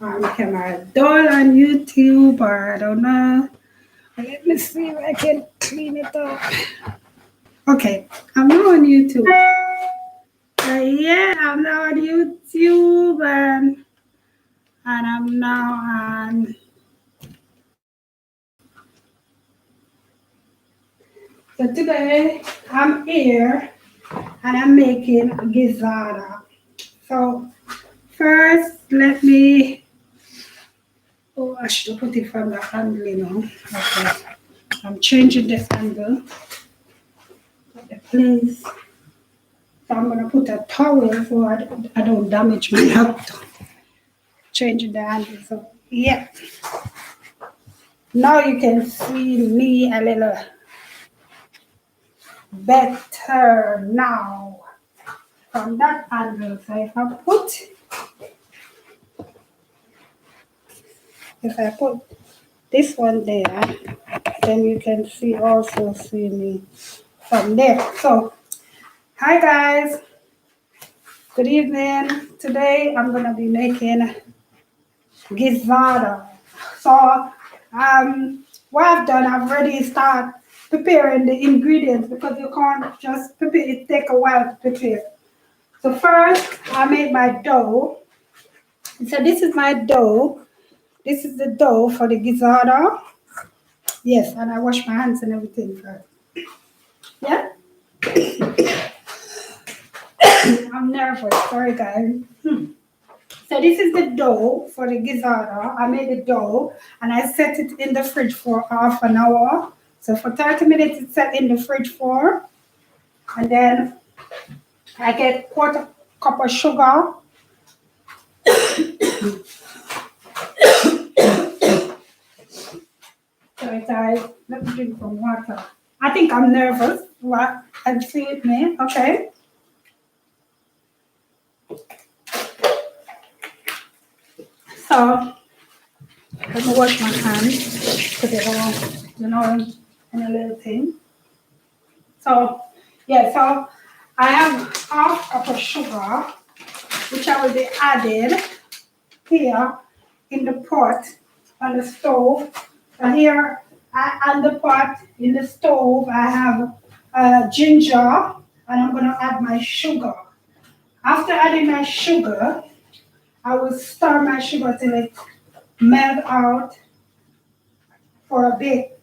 Camera dull on YouTube, or I don't know. Let me see if I can clean it up. Okay, I'm now on YouTube. Yeah, I'm now on YouTube, and I'm now on. So today I'm here and I'm making gizarda. So first, let me. Oh, I should put it from the angle, Okay, I'm changing the angle. Please. So I'm gonna put a towel so I don't damage my laptop. Changing the angle. So yeah. Now you can see me a little better now from that angle. So if I put this one there, then you can see me from there. So hi guys, good evening. Today I'm gonna be making gizarda. So what I've done, I've already started preparing the ingredients because you can't just prepare it, take a while to prepare. So first I made my dough. So this is my dough. This is the dough for the gizarda. Yes, and I wash my hands and everything first. Yeah? I'm nervous, sorry guys. So this is the dough for the gizarda. I made the dough and I set it in the fridge for half an hour. So for 30 minutes it's set in the fridge for. And then I get quarter cup of sugar. So let me drink some water. I think I'm nervous. What? And see with me, okay? So let me wash my hands because they don't, in a little thing. So yeah, so I have half cup of sugar, which I will be adding here in the pot on the stove. So here on the pot in the stove, I have ginger, and I'm going to add my sugar. After adding my sugar, I will stir my sugar till it melt out for a bit.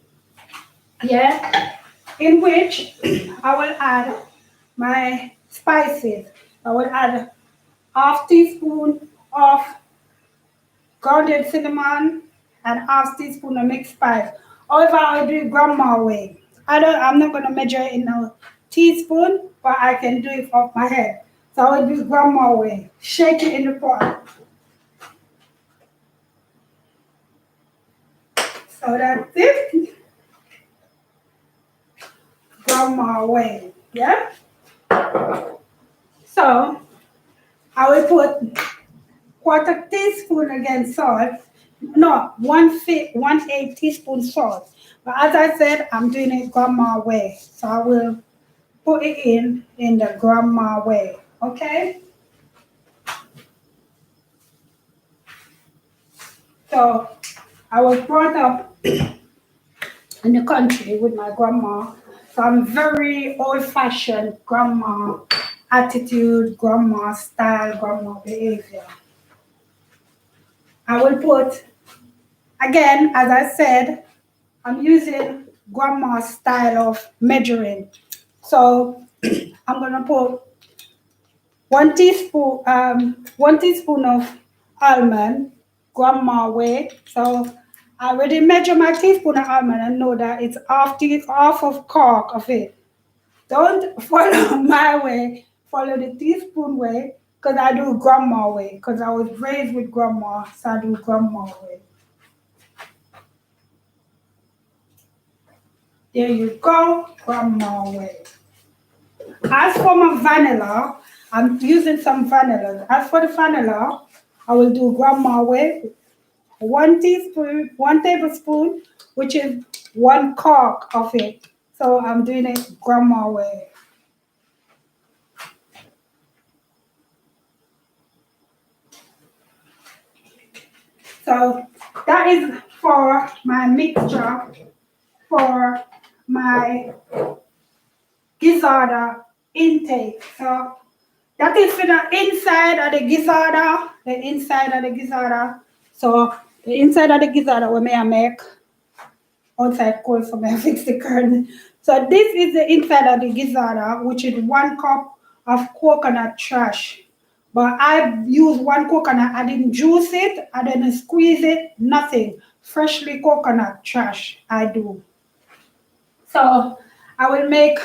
Yeah, in which I will add my spices. I will add half teaspoon of grounded cinnamon and half teaspoon of mixed spice. However, I do it grandma way. I'm not gonna measure it in a teaspoon, but I can do it off my head. So I will do grandma way. Shake it in the pot. So that's it. Grandma way. Yeah? So I will put quarter teaspoon again salt. No, 1/8 teaspoon salt. But as I said, I'm doing it grandma way. So I will put it in the grandma way. Okay? So I was brought up in the country with my grandma. So I'm very old fashioned grandma attitude, grandma style, grandma behavior. I will put, again, as I said, I'm using grandma style of measuring. So I'm gonna put 1 teaspoon of almond, grandma way. So I already measure my teaspoon of almond and know that it's half of cork of it. Don't follow my way, follow the teaspoon way, because I do grandma way, because I was raised with grandma, so I do grandma way. There you go, grandma way. As for my vanilla, I'm using some vanilla. As for the vanilla, I will do grandma way. 1 tablespoon, which is 1 cork of it. So I'm doing it grandma way. So that is for my mixture for my gizarda intake. So that is for the inside of the gizarda, the inside of the gizarda. So the inside of the gizarda we may make outside cold, so I fix the curtain. So this is the inside of the gizarda, which is 1 cup of coconut trash. But I use 1 coconut. I didn't juice it. I didn't squeeze it. Nothing. Freshly coconut trash. I do. So I will make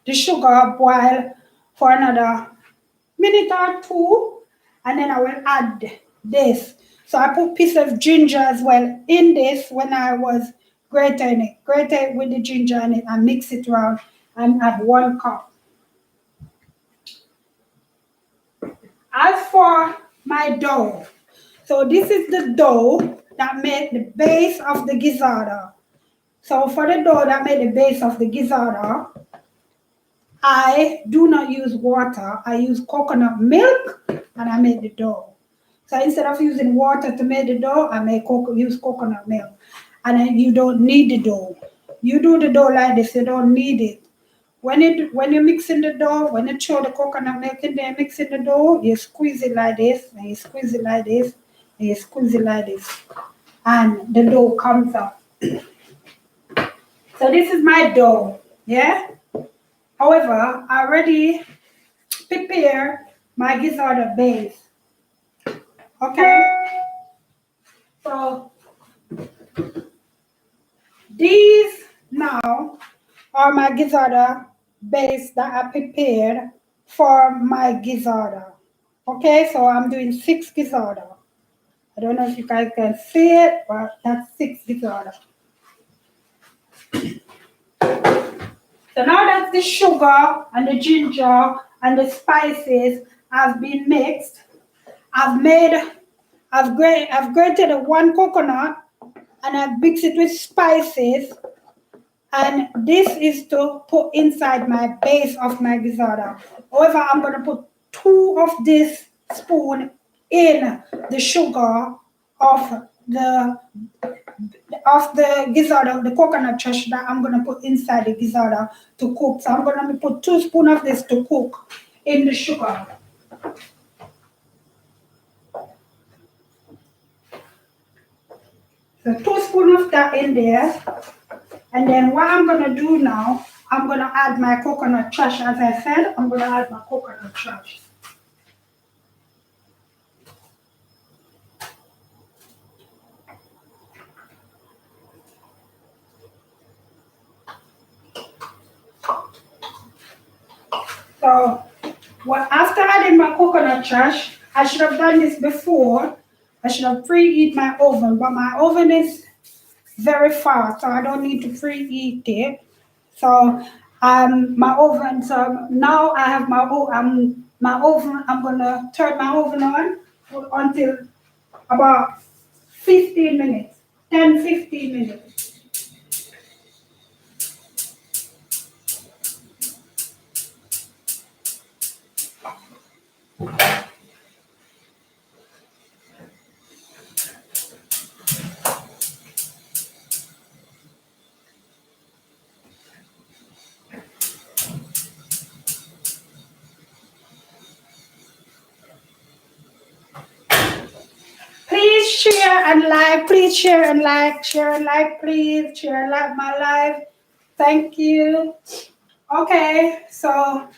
the sugar boil for another minute or two, and then I will add this. So I put piece of ginger as well in this when I was grating it. Grate it with the ginger in it and mix it around and add 1 cup. As for my dough, so this is the dough that made the base of the gizarda. So for the dough that made the base of the gizarda, I do not use water. I use coconut milk and I make the dough. So instead of using water to make the dough, I use coconut milk. And then you don't need the dough. You do the dough like this, you don't need it. When you're mixing the dough, when you throw the coconut milk in there, mixing the dough, you squeeze it like this, and you squeeze it like this, and you squeeze it like this. And the dough comes up. So this is my dough, yeah? However, I already prepare my gizarda base. Okay? So these now are my gizarda base that I prepared for my gizarda. Okay, so I'm doing 6 gizarda. I don't know if you guys can see it, but that's 6 gizarda. So now that the sugar and the ginger and the spices have been mixed, I've grated 1 coconut and I've mixed it with spices, and this is to put inside my base of my gizarda. However, I'm going to put 2 of this spoon in the sugar of the gizarda, the coconut trash that I'm going to put inside the gizarda to cook. So I'm going to put 2 spoons of this to cook in the sugar. So 2 spoons of that in there. And then what I'm going to do now, I'm going to add my coconut trash. As I said, I'm going to add my coconut trash. So after adding my coconut trash, I should have done this before. I should have preheat my oven, but my oven is very fast, so I don't need to preheat it. So my oven. So now I have my oven. I'm gonna turn my oven on until about 15 minutes, 10-15 minutes. Please share and like. Please share and like. Share and like. Please share and like my live. Thank you. Okay, so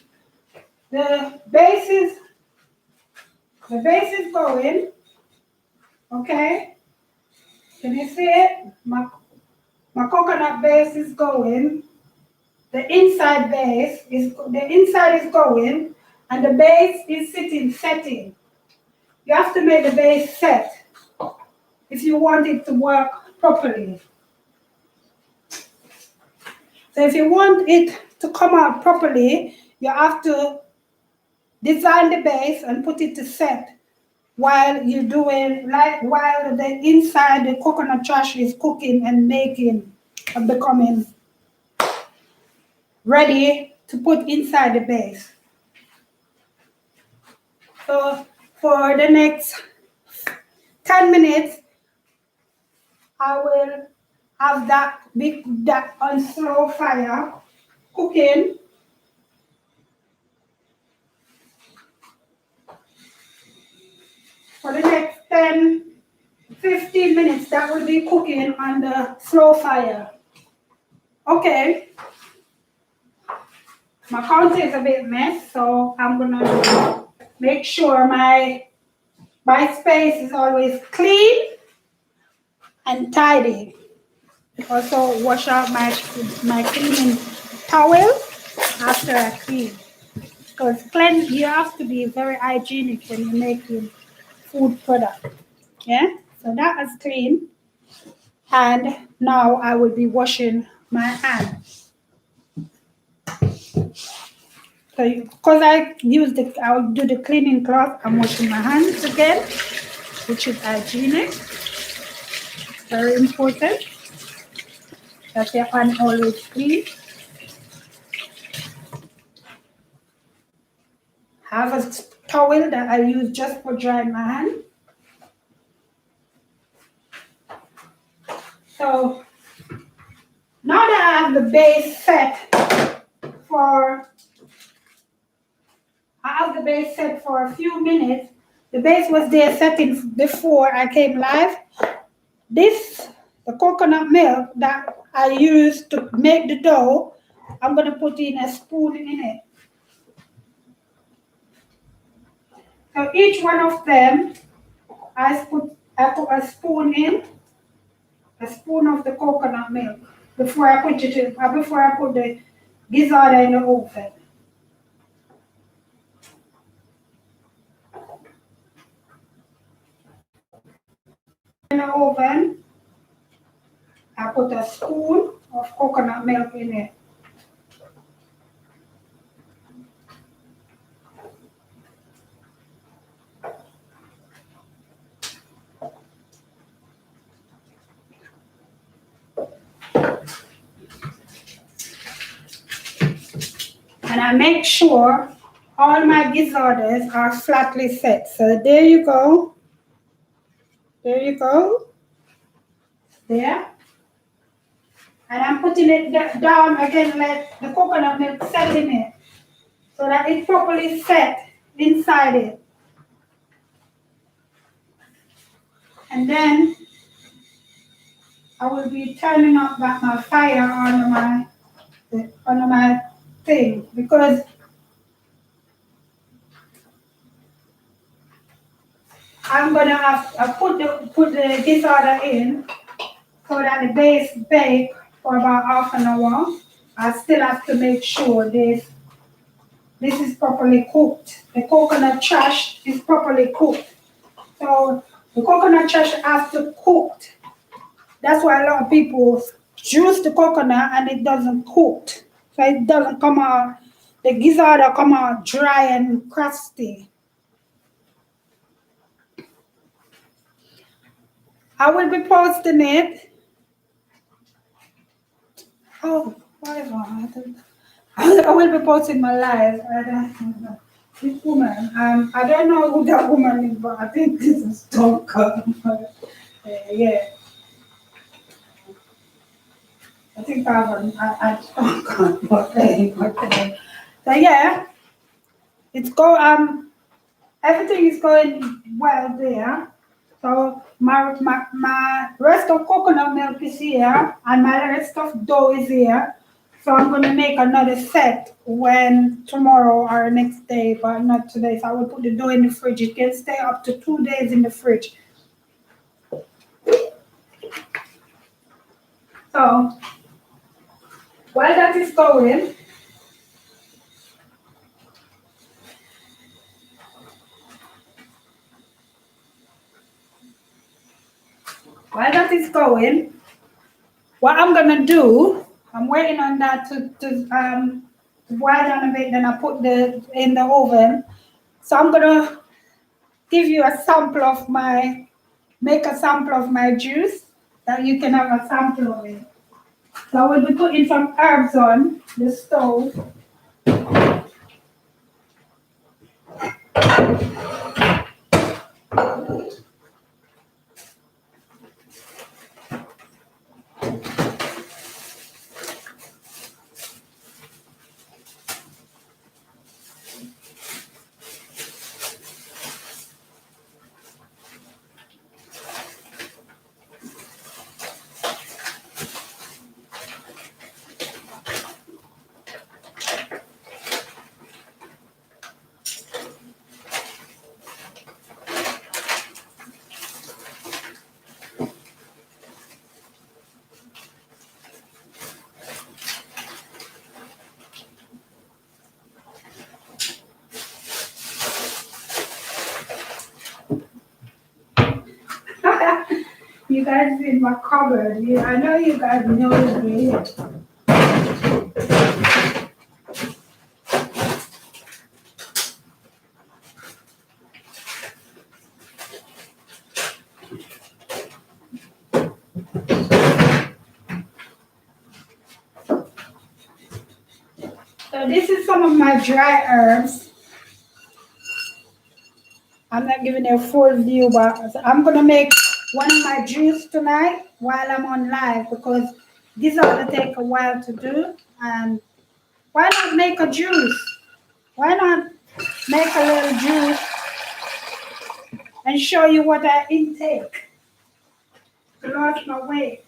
the base is going. Okay, can you see it? My coconut base is going. The inside is going, and the base is setting. You have to make the base set if you want it to work properly. So if you want it to come out properly, you have to design the base and put it to set while you're doing, while the inside the coconut trash is cooking and making and becoming ready to put inside the base. So for the next 10 minutes, I will have that on slow fire cooking for the next 10-15 minutes. That will be cooking on the slow fire. Okay, my counter is a bit mess, so I'm gonna make sure my space is always clean and tidy. Also wash out my cleaning towel after I clean. Because you have to be very hygienic when you're making food product. Yeah, so that is clean. And now I will be washing my hands. So because I'll do the cleaning cloth, I'm washing my hands again, which is hygienic. Very important that your hand always clean. Have a towel that I use just for drying my hand. So now that I have the base set for a few minutes. The base was there setting before I came live. The coconut milk that I used to make the dough, I'm going to put in a spoon in it. So each one of them, I put a spoon in, a spoon of the coconut milk before I put the gizarda in the oven. In the oven, I put a spoon of coconut milk in it. And I make sure all my gizardas are flatly set. So there you go. There you go. There. And I'm putting it down again, let the coconut milk set in it so that it's properly set inside it. And then I will be turning up my fire on my thing because I'm gonna have to put the gizarda in so that the base bake for about half an hour. I still have to make sure this is properly cooked. The coconut trash is properly cooked. So the coconut trash has to cook. That's why a lot of people juice the coconut and it doesn't cook. So it doesn't come out, the gizarda come out dry and crusty. I will be posting it. Oh, whatever. I will be posting my live. This woman, I don't know who that woman is, but I think this is stalker. Yeah. I think I stalker. Okay. So yeah, everything is going well there. So my rest of coconut milk is here and my rest of dough is here. So I'm going to make another set when tomorrow or next day, but not today. So I will put the dough in the fridge. It can stay up to 2 days in the fridge. So while that is going, what I'm going to do, I'm waiting on that to boil down a bit, then I put in the oven. So I'm gonna give you a sample of make a sample of my juice that you can have a sample of it. So I will be putting some herbs on the stove. You guys in my cupboard. I know you guys know it. So this is some of my dry herbs. I'm not giving you a full view, but I'm gonna make one of my juice tonight while I'm on live because these are gonna take a while to do. And why not make a juice? Why not make a little juice and show you what I intake to lose my weight?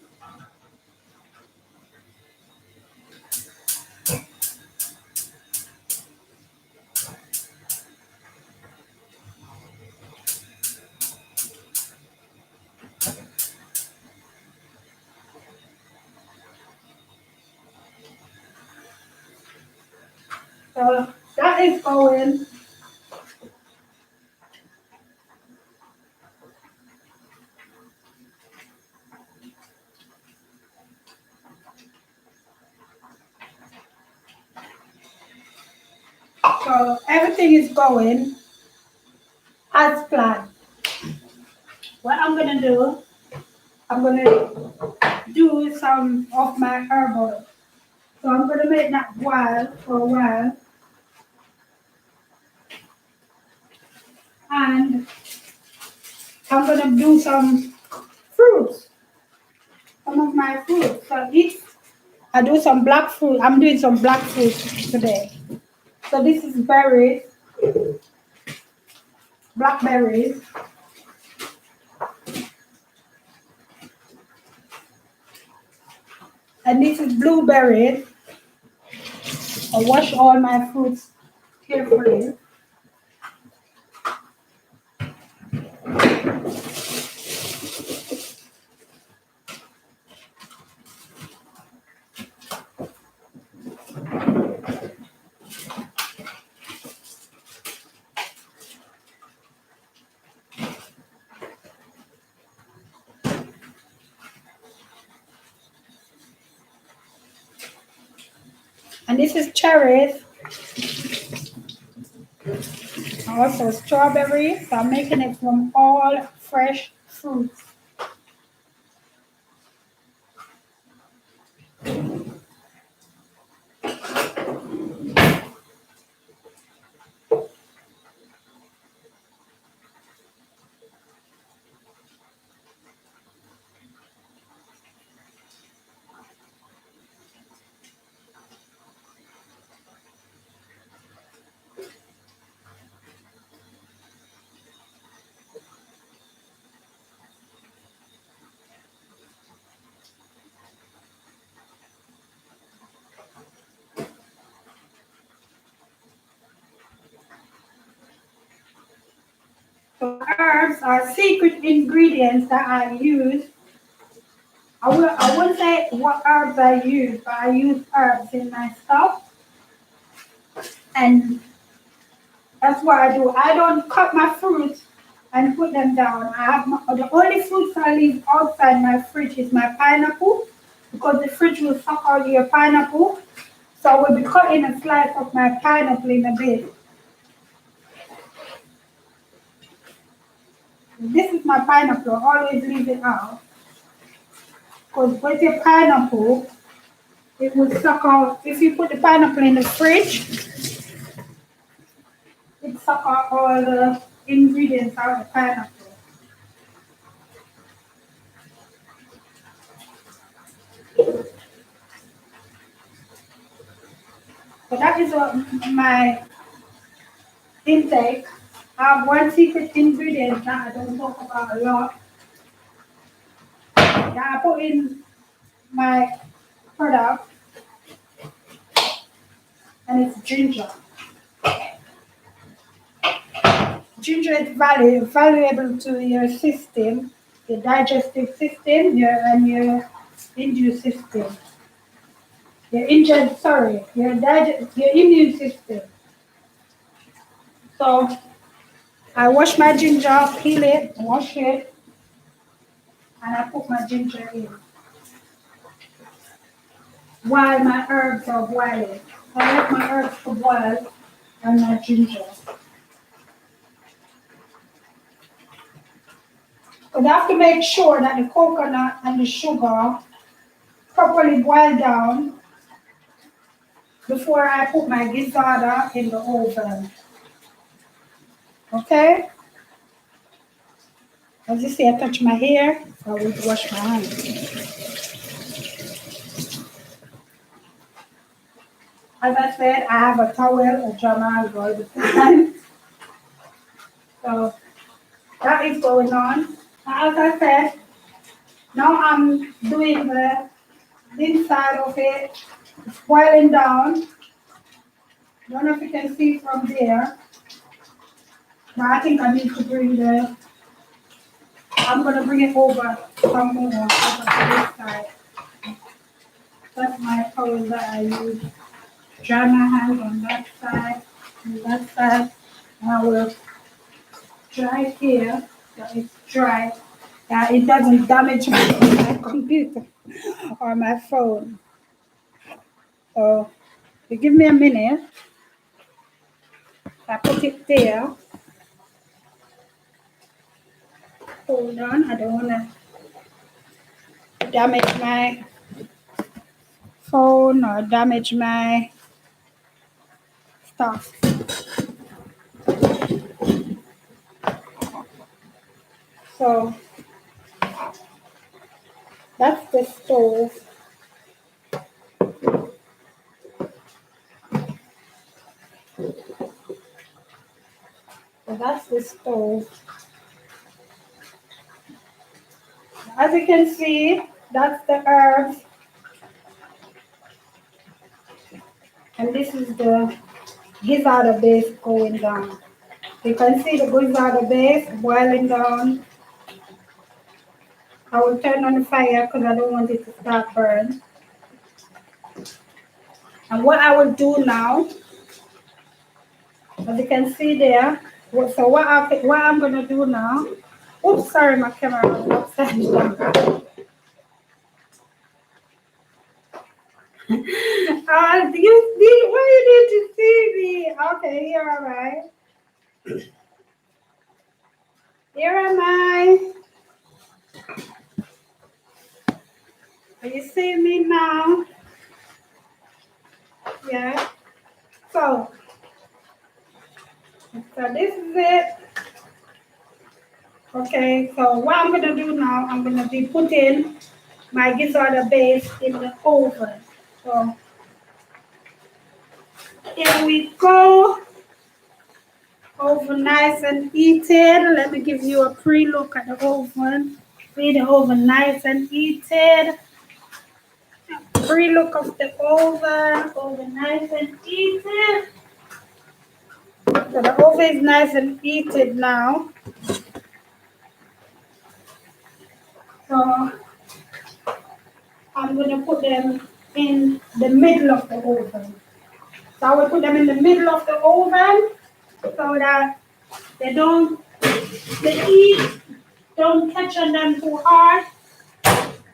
So that is going. So everything is going as planned. What I'm gonna do, I'm gonna do some of my herbal. So I'm gonna make that while for a while, and I'm gonna do some fruits, some of my fruits. So if I do some black fruit, I'm doing some black fruit today. So this is berries, blackberries, and this is blueberries. I wash all my fruits carefully. And this is cherries, also strawberries. So I'm making it from all fresh fruits. So herbs are secret ingredients that I use. I wouldn't say what herbs I use, but I use herbs in my stuff. And that's what I do. I don't cut my fruits and put them down. The only fruits I leave outside my fridge is my pineapple because the fridge will suck all your pineapple. So I will be cutting a slice of my pineapple in a bit. This is my pineapple. Always leave it out because with your pineapple, it will suck out. If you put the pineapple in the fridge, it suck out all the ingredients out of the pineapple. So that is what my intake. I have one secret ingredient that I don't talk about a lot. That I put in my product, and it's ginger. Ginger is valuable to your system, your digestive system, and your immune system. Your immune system. So I wash my ginger, peel it, wash it, and I put my ginger in while my herbs are boiling. I let my herbs to boil and my ginger. But I have to make sure that the coconut and the sugar properly boil down before I put my gizarda in the oven. Okay? As you see, I touch my hair, so I will wash my hands. As I said, I have a towel, a jammer all the time. So that is going on. As I said, now I'm doing the inside of it. It's boiling down. Don't know if you can see from there. But I think I need to bring I'm going to bring it over some more over to this side. That's my towel that I use. Dry my hands on that side, and that side. And I will dry it here so it's dry. It doesn't damage my computer or my phone. So you give me a minute. I put it there. Hold on, I don't want to damage my phone or damage my stuff. So that's the stove. So that's the stove. As you can see, that's the herbs. And this is the gizarda base going down. You can see the gizarda base boiling down. I will turn on the fire because I don't want it to start burn. And what I will do now, as you can see there, so what I'm going to do now, oops, sorry, my camera was upside down. Why you need to see me? Okay, you're all right. Here am I. Are you seeing me now? Yeah. So this is it. Okay, so what I'm going to do now, I'm going to be putting my gizarda base in the oven. So here we go. Oven nice and heated. Let me give you a pre-look at the oven. See the oven nice and heated. Pre-look of the oven. Oven nice and heated. So the oven is nice and heated now. So I'm going to put them in the middle of the oven. So I will put them in the middle of the oven so that the heat don't catch on them too hard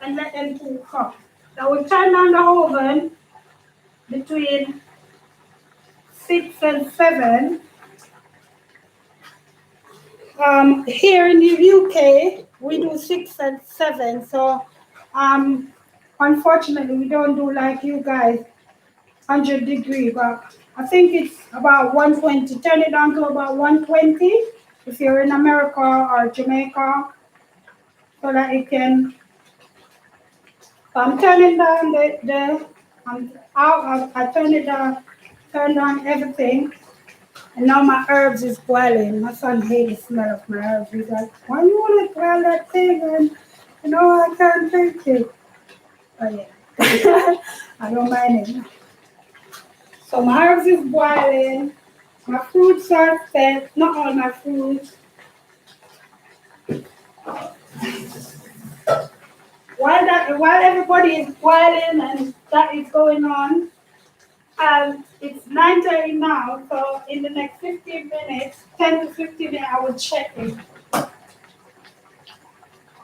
and let them too hot. So I will turn on the oven between 6 and 7. Here in the UK, we do 6 and 7. So unfortunately, we don't do like you guys, 100 degree, but I think it's about 120. Turn it down to about 120 if you're in America or Jamaica, so that it can. So I'm turning down I turn it down, turn down everything, and now my herbs is boiling. My son hates the smell of my herbs. He's like, why you want to boil that thing? And I can't take it. But yeah, I don't mind it. So my herbs is boiling. My fruits are set, not all my fruits. While everybody is boiling and that is going on, it's 9:30 now, so in the next 15 minutes, 10 to 15 minutes, I will check it.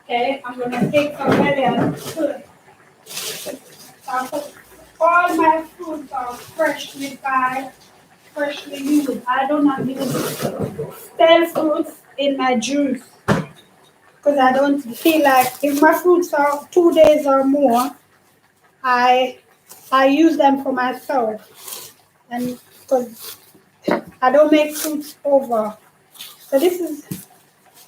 Okay, I'm gonna take some melon. So I put all my fruits are freshly fried, freshly used. I do not use stale fruits in my juice because I don't feel like if my fruits are 2 days or more, I I use them for myself and because I don't make fruits over. So this is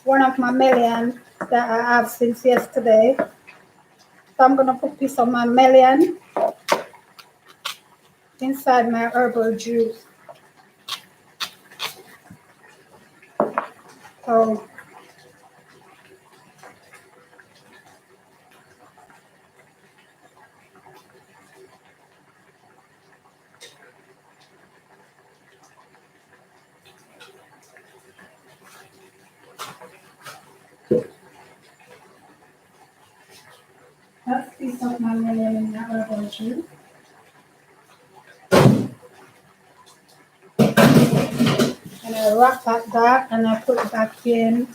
one of my melon that I have since yesterday. So I'm gonna put this on my melon inside my herbal juice. So that's piece of my melon in the herbal juice. And I wrap that and I put it back in.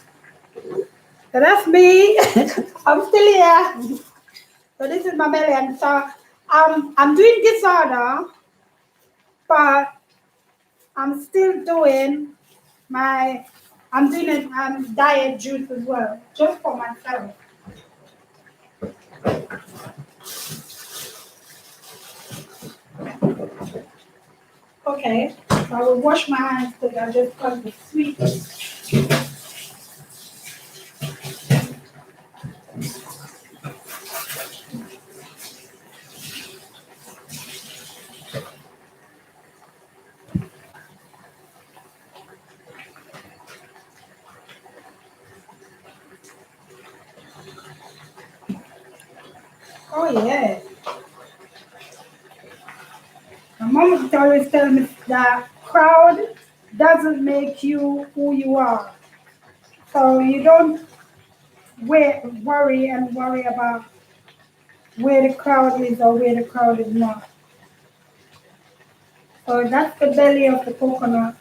So that's me. I'm still here. So this is my melon. So I'm doing gizarda, but I'm still doing my I'm doing a diet juice as well, just for myself. Okay, so I will wash my hands because I just got the sweet. Oh yeah. My mom would always tell me that crowd doesn't make you who you are. So you don't worry and worry about where the crowd is or where the crowd is not. So that's the belly of the coconut.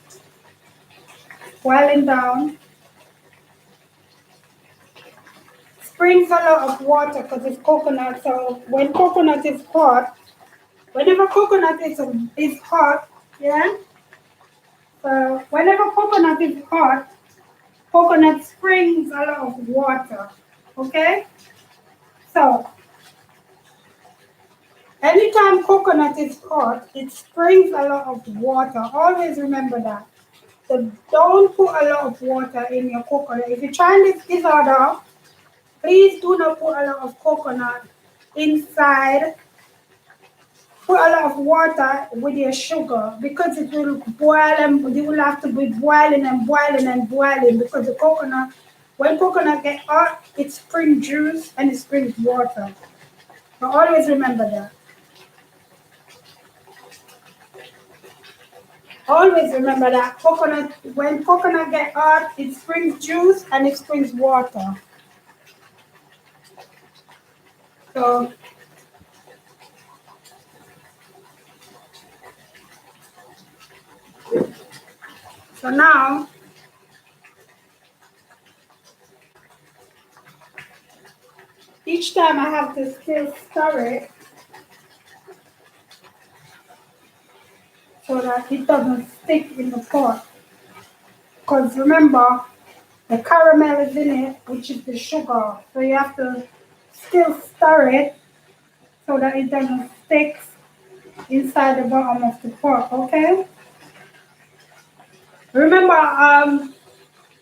Boiling down. Springs a lot of water because it's coconut. So when coconut is hot, whenever coconut is hot, yeah. So whenever coconut is hot, coconut springs a lot of water. Okay? So anytime coconut is hot, it springs a lot of water. Always remember that. So don't put a lot of water in your coconut. If you're trying this disorder, please do not put a lot of coconut inside. Put a lot of water with your sugar because it will boil and you will have to be boiling and boiling and boiling because the coconut, when coconut get hot, it springs juice and it springs water. So always remember that. Always remember that coconut, when coconut get hot, it springs juice and it springs water. So, so now, each time I have to still stir it so that it doesn't stick in the pot. Because remember, the caramel is in it, which is the sugar. So you have to still stir it so that it doesn't stick inside the bottom of the pot, okay? Remember,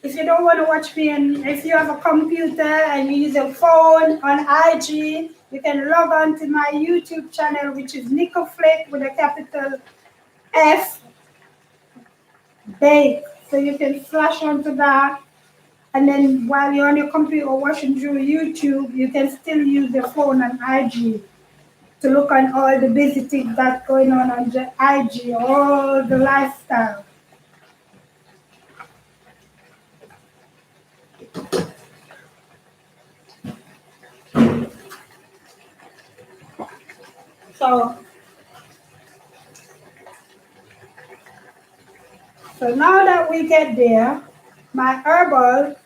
if you don't want to watch me and if you have a computer and you use a phone on IG, you can log on to my YouTube channel, which is Nico Flake with a capital F Bake. So you can flash onto that. And then while you're on your computer watching through YouTube, you can still use your phone on IG to look on all the busy things that's going on the IG, all the lifestyle. So, so now that we get there, my herbal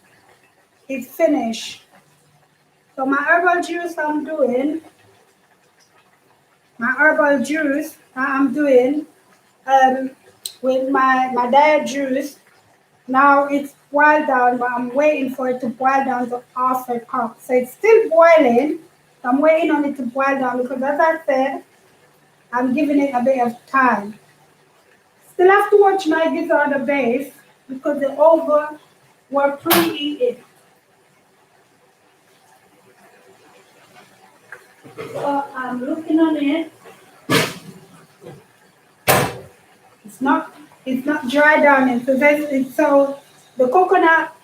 is finished. So my herbal juice I'm doing with my diet juice. Now it's boiled down, but I'm waiting for it to boil down to half a cup. So it's still boiling. I'm waiting on it to boil down because, as I said, I'm giving it a bit of time. Still have to watch my gizarda base because the oven were preheated. So I'm looking on it. It's not dry down yet. So the coconut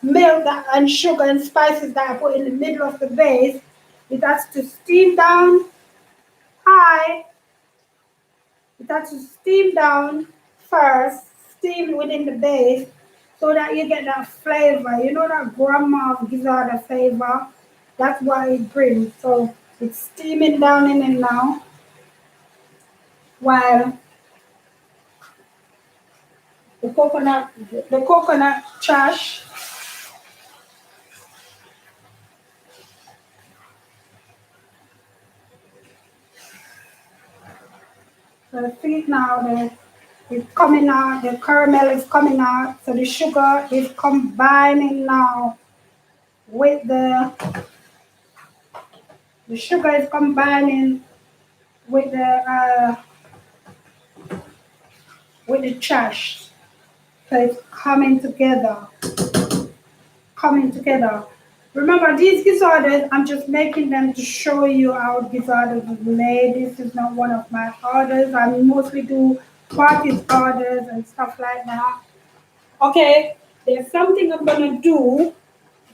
milk and sugar and spices that I put in the middle of the base, it has to steam down high. It has to steam down first, steam within the base, so that you get that flavor. You know that grandma gizzard flavor? That's what it brings. So it's steaming down in it now, while the coconut trash. So see now it's coming out, the caramel is coming out, so the sugar is combining now with the sugar is combining with the trash. So it's coming together. Remember, these gizardas, I'm just making them to show you how gizardas is made. This is not one of my orders. I mostly do parties orders and stuff like that. Okay, there's something I'm gonna do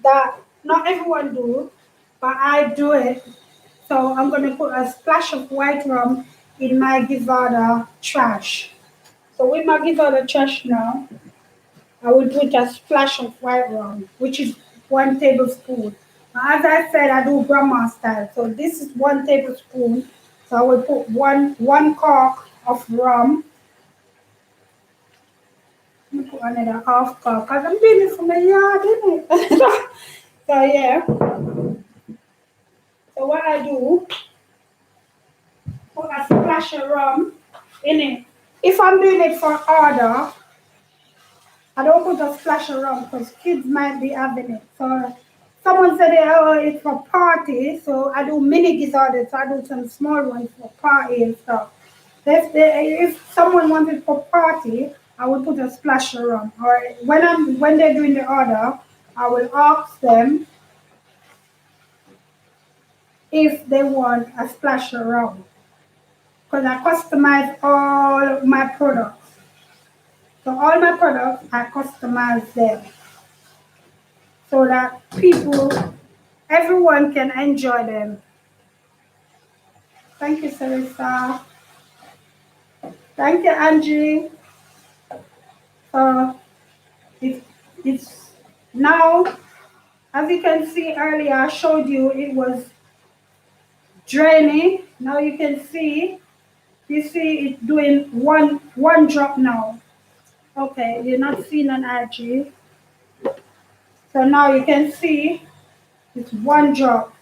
that not everyone do, but I do it. So I'm gonna put a splash of white rum in my gizarda trash. So with my gizarda trash now, I will put a splash of white rum, which is 1 tablespoon. Now, as I said, I do grandma style. So this is 1 tablespoon. So I will put one cork of rum. Let me put another half cork because I'm doing it for my yard, isn't it? So yeah. So what I do, put a splash of rum in it. If I'm doing it for order, I don't put a splash of rum because kids might be having it. So someone said, oh, it's for party. So I do mini gizzards. So I do some small ones for party and stuff. If someone wants it for party, I will put a splash of rum. Or when they're doing the order, I will ask them if they want a splash of rum. Because I customize all my products. So all my products, I customize them so that everyone can enjoy them. Thank you, Sarissa. Thank you, Angie. Uh, it's now, as you can see earlier, I showed you it was draining. Now you see it doing one drop now. Okay, you're not seeing an Angie. So now you can see it's one drop.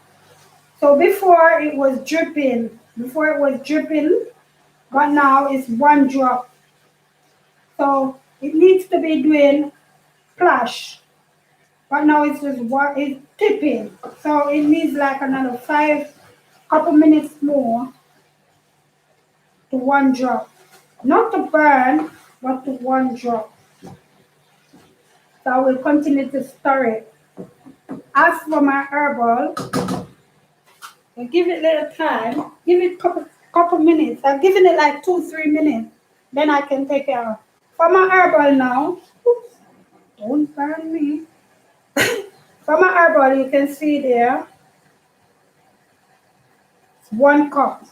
So before it was dripping, but now it's one drop. So it needs to be doing splash, but now it's just it's tipping. So it needs like another couple minutes more to one drop. Not to burn, but to one drop. So I will continue to stir it. As for my herbal, I give it a little time. Give it couple minutes. I'm giving it like 2-3 minutes. Then I can take it out. For my herbal now, oops, don't burn me. For my herbal, you can see there, it's 1 cup.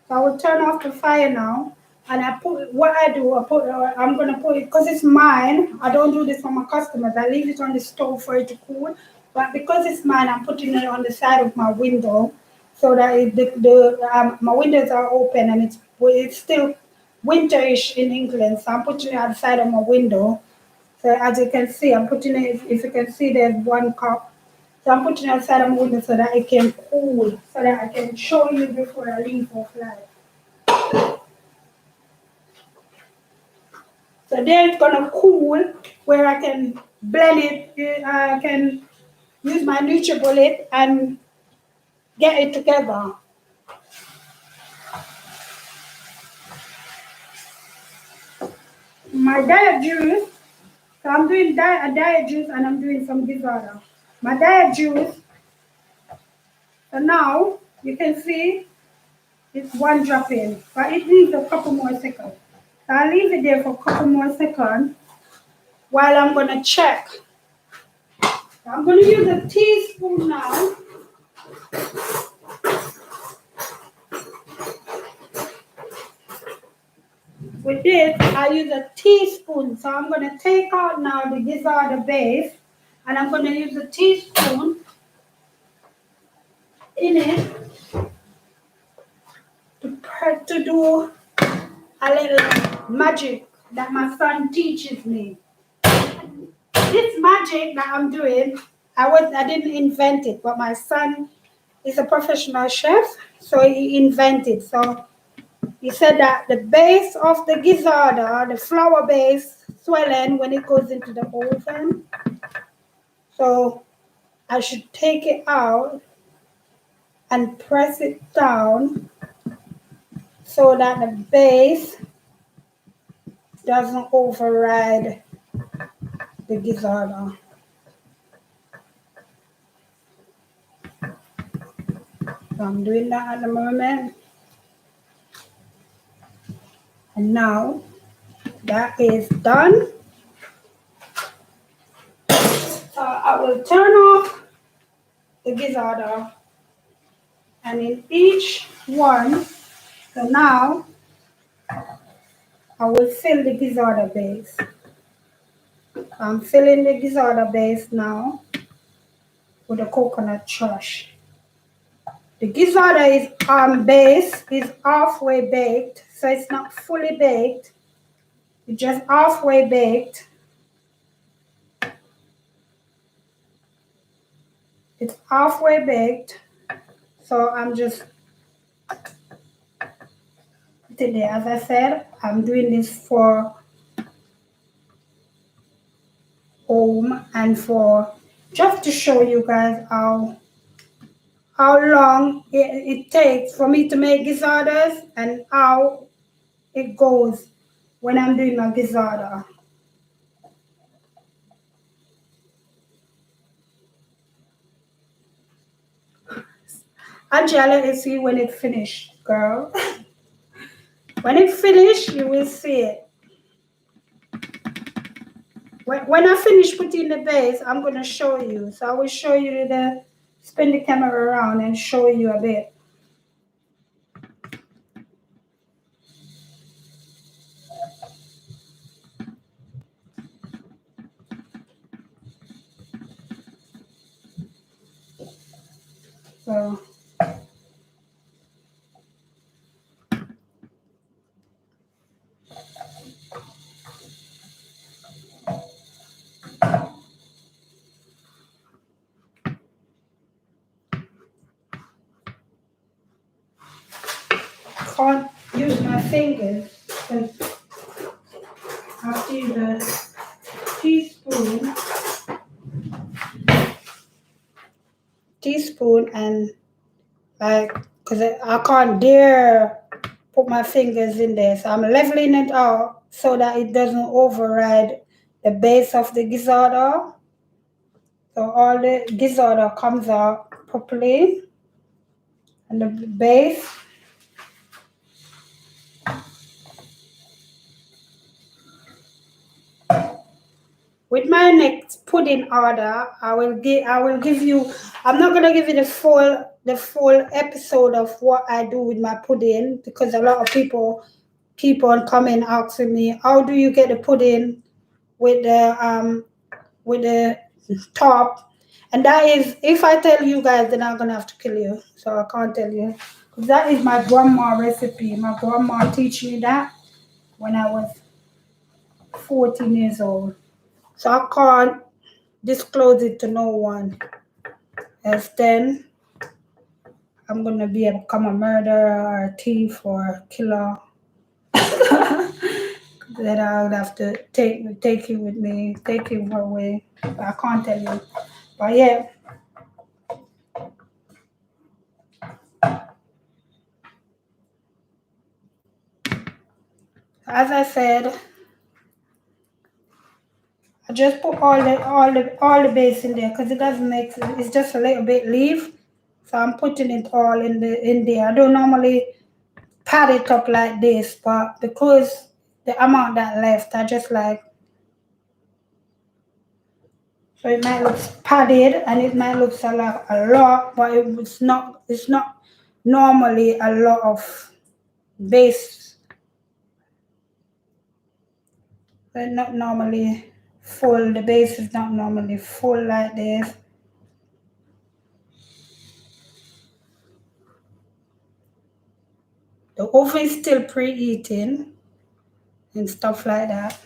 So I will turn off the fire now. And I'm gonna put it, because it's mine, I don't do this for my customers. I leave it on the stove for it to cool. But because it's mine, I'm putting it on the side of my window so that my windows are open and it's still winterish in England. So I'm putting it on the side of my window. So as you can see, I'm putting it, if you can see, there's 1 cup. So I'm putting it outside I'm moving so that it can cool, so that I can show you before I leave off live. So there it's gonna cool where I can blend it. I can use my NutriBullet and get it together. My diet juice. So I'm doing a diet juice and I'm doing some gizarda. My diet juice. So now you can see it's one drop in, but it needs a couple more seconds. So I'll leave it there for a couple more seconds while I'm gonna check. So I'm gonna use a teaspoon now. With this, I use a teaspoon. So I'm gonna take out now the gizarda base, and I'm gonna use a teaspoon in it to do a little magic that my son teaches me. This magic that I'm doing, I didn't invent it, but my son is a professional chef, so he invented. So he said that the base of the gizarda, the flour base, swelling when it goes into the oven. So I should take it out and press it down so that the base doesn't override the gizarda. So I'm doing that at the moment. And now that is done. So I will turn off the gizarda, and in each one, so now I will fill the gizarda base. I'm filling the gizarda base now with the coconut trash. The gizarda is base is halfway baked, so it's not fully baked. It's just halfway baked. It's halfway baked, so I'm just putting it. As I said, I'm doing this for home and for just to show you guys how long it takes for me to make gizardas and how it goes when I'm doing my gizarda. Angela, is see when it finished, girl. When it finished, you will see it. When I finish putting the base, I'm going to show you. So I will show you spin the camera around and show you a bit. So can't use my fingers because I have to use a teaspoon and like, because I can't dare put my fingers in there. So I'm leveling it out so that it doesn't override the base of the gizarda. So all the gizarda comes out properly and the base. With my next pudding order, I will give you. I'm not gonna give you the full episode of what I do with my pudding because a lot of people keep on coming asking me, how do you get the pudding with the top? And that is, if I tell you guys, then I'm gonna have to kill you. So I can't tell you. That is my grandma recipe. My grandma teach me that when I was 14 years old. So I can't disclose it to no one. else then I'm gonna become a murderer or a thief or a killer. Then I would have to take you with me, take you away. But I can't tell you. But yeah, as I said, I just put all the base in there because it doesn't make it's just a little bit leaf. So I'm putting it all in there. I don't normally pat it up like this, but because the amount that left, I just like so it might look padded and it might look a lot, but it's not normally a lot of base. It's not normally full. The base is not normally full like this. The oven is still preheating and stuff like that.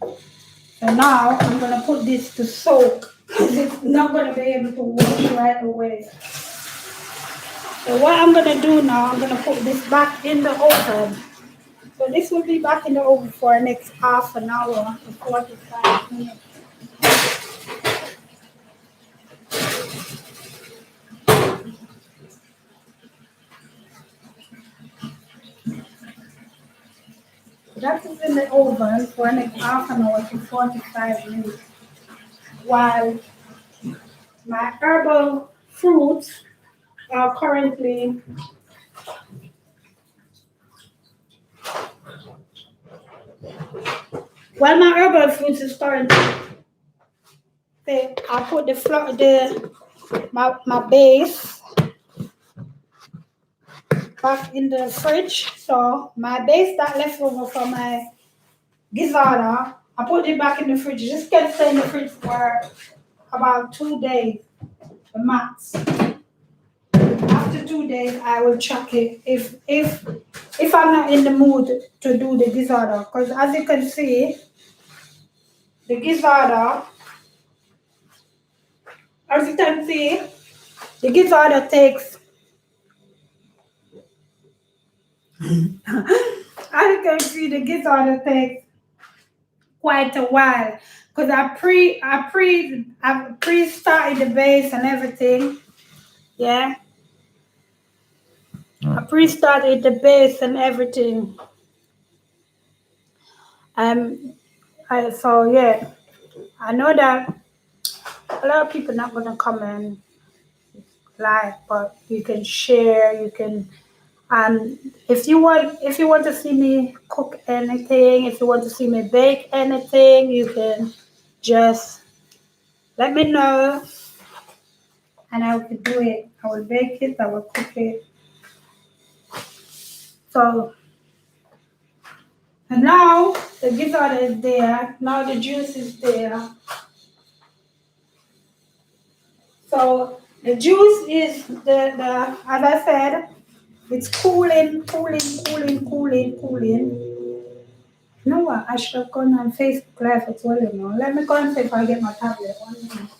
So now I'm gonna put this to soak because it's not gonna be able to wash right away. So what I'm gonna do now, I'm gonna put this back in the oven. So this will be back in the oven for the next half an hour to 45 minutes. That is in the oven for the next half an hour to 45 minutes. While my herbal fruits are currently I put my base back in the fridge. So my base that left over from my gizarda, I put it back in the fridge. It just can stay in the fridge for about 2 days, the max. After 2 days, I will check it if I'm not in the mood to do the gizarda. Because as you can see, the gizarda, as you can see, the gizarda takes as you can see, the gizarda takes quite a while because I pre-started the base and everything. Yeah, I pre-started the base and everything. So yeah, I know that a lot of people not gonna come and like, but you can share. You can if you want to see me cook anything, if you want to see me bake anything, you can just let me know and I will do it. I will bake it, I will cook it. So and now the gizzard is there, now the juice is there. So the juice is the as I said, it's cooling. You know what? I should have gone on Facebook Live as well, you know. Let me go and see if I get my tablet. 1 minute.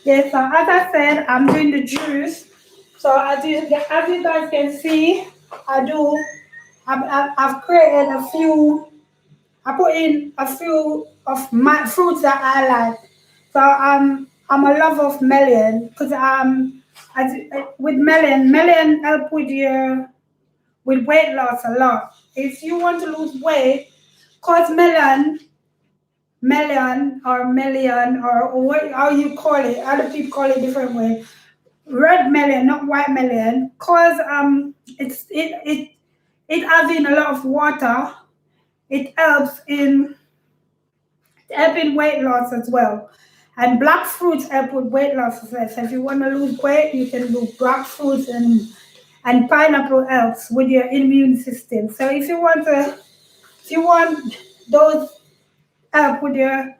Yes, so as I said, I'm doing the juice. So as you guys can see, I've created a few, I put in a few of my fruits that I like. So I'm a lover of melon because with melon help with weight loss a lot. If you want to lose weight, cause melon or what how you call it, other people call it different way. Red melon, not white melon, cause it has in a lot of water. It help in weight loss as well. And black fruits help with weight loss as well. So if you want to lose weight, you can do black fruits and pineapple helps with your immune system. So if you want to If you want those help with your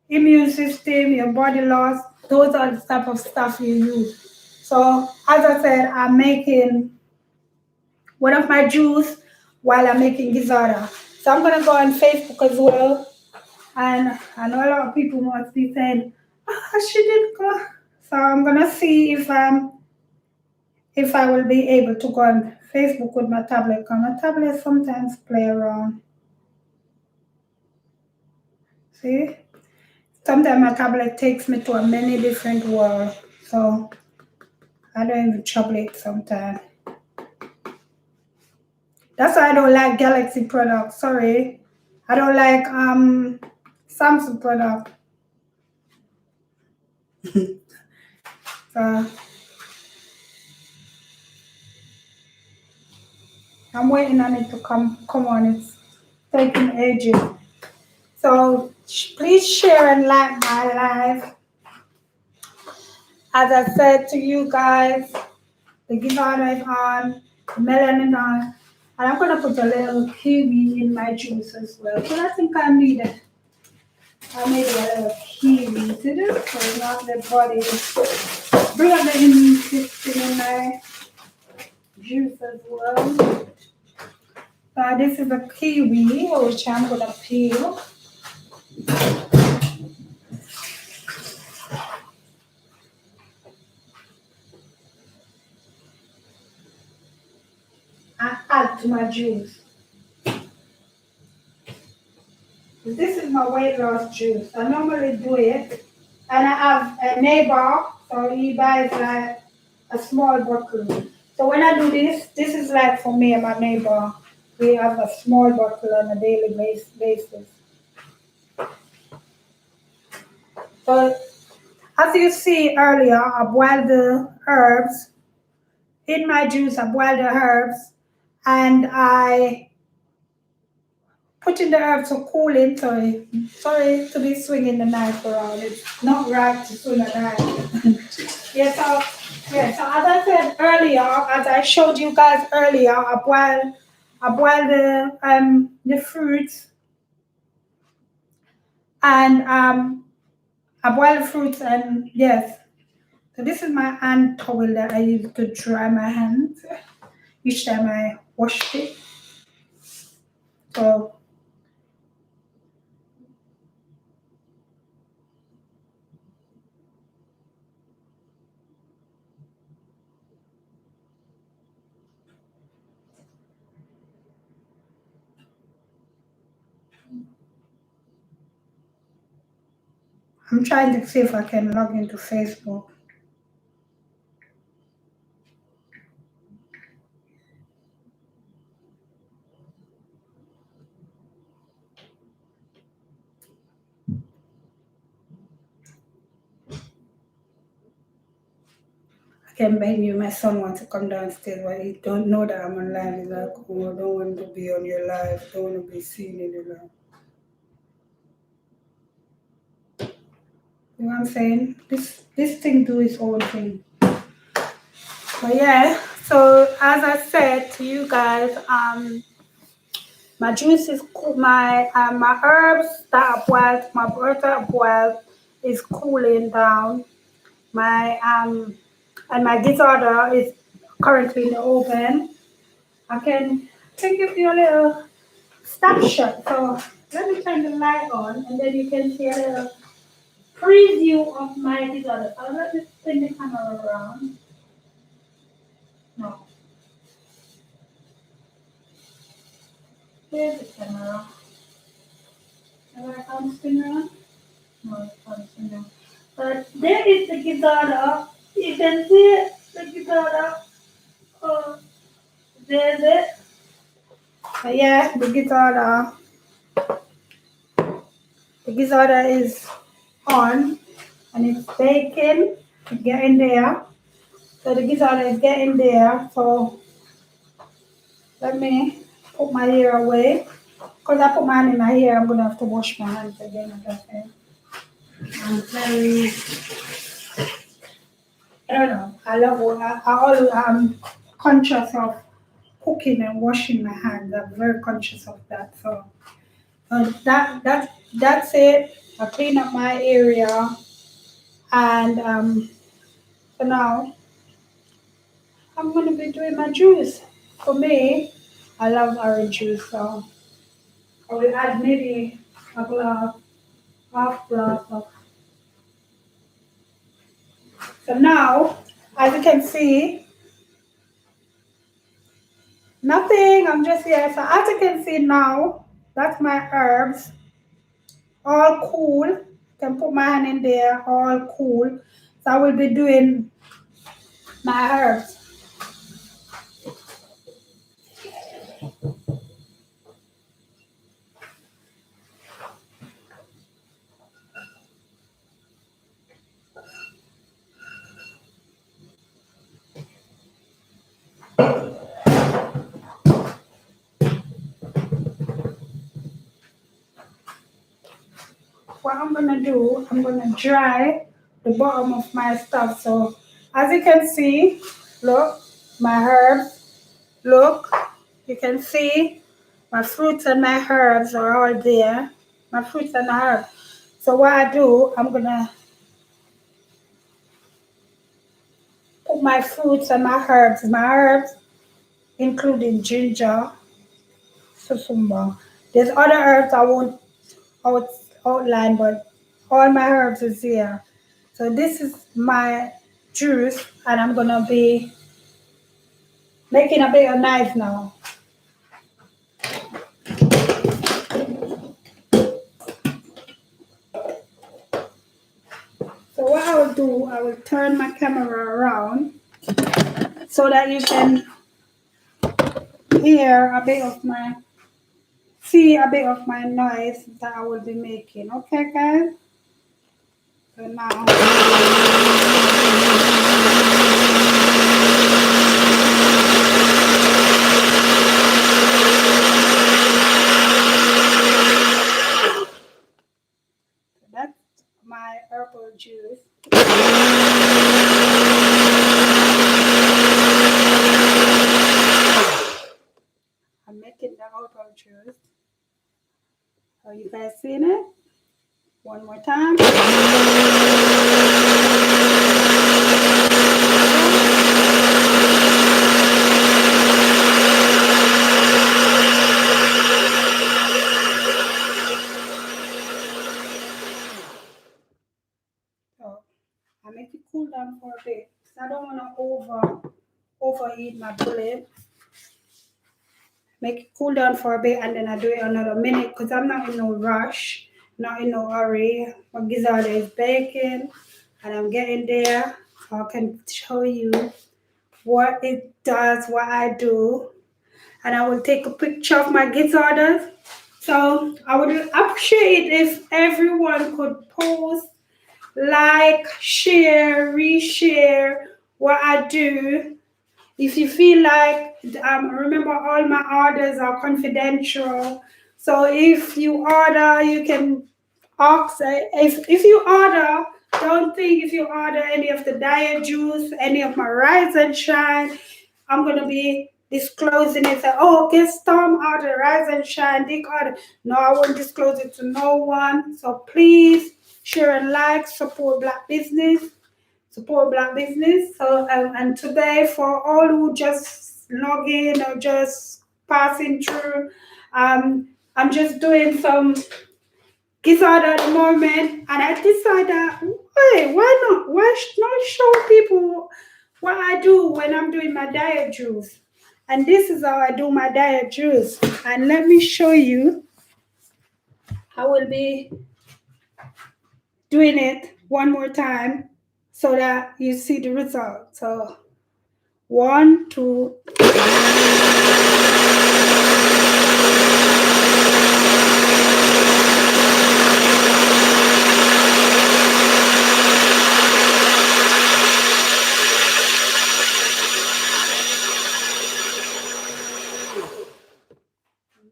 immune system, your body loss, those are the type of stuff you use. So as I said, I'm making one of my juice while I'm making gizarda. So I'm gonna go on Facebook as well. And I know a lot of people must be saying, she didn't go. So I'm gonna see if I will be able to go on Facebook with my tablet. Because my tablet sometimes play around. See? Sometimes my tablet takes me to a many different world. So I don't even trouble it sometimes. That's why I don't like Galaxy products. Sorry. I don't like Samsung product. So I'm waiting on it to come on. It's taking ages. So please share and like my live. As I said to you guys, the gizarda is on, the melon is on, and I'm gonna put a little kiwi in my juice as well. So I think I need it. I made a little kiwi to do so not the body. Bring up the immune system in my juice as well. This is a kiwi, which I'm gonna peel. And add to my juice. This is my weight loss juice. I normally do it, and I have a neighbor, so he buys like a small bottle. So when I do this is like for me and my neighbor. We have a small bottle on a daily basis. So as you see earlier, I boiled the herbs. In my juice, I boiled the herbs, and I put in the herbs to cool it. Sorry to be swinging the knife around. It's not right to swing a knife. So as I said earlier, as I showed you guys earlier, I boiled the fruits, and I boiled the fruits, and yes. So this is my hand towel that I use to dry my hands each time I wash it. So I'm trying to see if I can log into Facebook. I can beg you. My son wants to come downstairs, but he don't know that I'm on live. He's like, oh, I don't want to be on your live. Don't want to be seen in your live. You know what I'm saying? This thing do its own thing. But yeah, so as I said to you guys, my juice is cool. My herbs that are boiled, my butter boiled is cooling down. My and my gizarda is currently in the oven. I can give you a little snapshot. So let me turn the light on, and then you can see a little preview of my gizarda. So let me spin the camera around. No, here's the camera. Have I found spin around? No, it's not spin around. But there is the gizarda. You can see the gizarda. There's it. So yeah, the gizarda is on, and it's baking. It's getting there. So the gizarda is getting there. So let me put my hair away. Because I put my hand in my hair, I'm going to have to wash my hands again. I'm very, I don't know. I love what I always am conscious of cooking and washing my hands. I'm very conscious of that. So that's it. I clean up my area, and for now I'm gonna be doing my juice. For me, I love orange juice, so I will add maybe a glass, half glass of. So now, as you can see, nothing. I'm just here. So as you can see now, that's my herbs, all cool. Can put my hand in there, all cool. So I will be doing my herbs. What I'm gonna do, I'm gonna dry the bottom of my stuff. So as you can see, look, my herbs, look, you can see my fruits and my herbs are all there. My fruits and herbs. So what I do, I'm gonna put my fruits and my herbs, including ginger, susumba. There's other herbs I won't out, outline, but all my herbs is here. So this is my juice, and I'm gonna be making a bit of knife now. So what I will do, I will turn my camera around so that you can hear a bit of my, see a bit of my noise that I will be making. Okay, guys? So now, that's my herbal juice. I'm making the herbal juice. Are you guys seeing it? One more time. So I make it cool down for a bit. So I don't want to overheat my bullet. Make it cool down for a bit, and then I do it another minute because I'm not in no rush, not in no hurry. My gizarda is baking, and I'm getting there. So I can show you what it does, what I do, and I will take a picture of my gizardas. So I would appreciate if everyone could post, like, share, reshare what I do. If you feel like, remember all my orders are confidential. So if you order, you can ask. If you order, don't think if you order any of the diet juice, any of my Rise and Shine, I'm gonna be disclosing it. Say, oh, guess Storm order Rise and Shine, Dick order. No, I won't disclose it to no one. So please share and like, support Black business, support Black business. So and today, for all who just log in or just passing through, I'm just doing some gizzard at the moment, and I decided, hey, why not? Not show people what I do when I'm doing my diet juice? And this is how I do my diet juice. And let me show you. I will be doing it one more time so that you see the result. So 1, 2.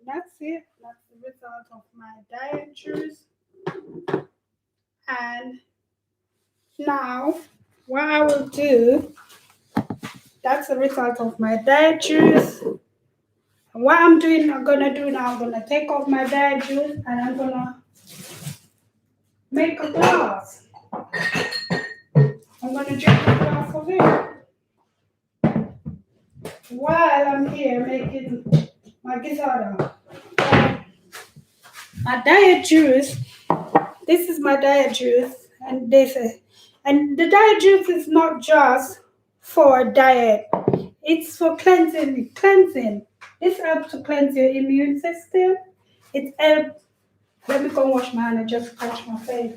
That's it. That's the result of my diet juice. And now, what I will do, that's the result of my diet juice. What I'm gonna do now, I'm gonna take off my diet juice and I'm gonna make a glass. I'm gonna drink a glass of it while I'm here making my gizarda. My diet juice, this is my diet juice, and and the diet juice is not just for diet, it's for cleansing. This helps to cleanse your immune system. It helps, let me go wash my hand and just touch my face.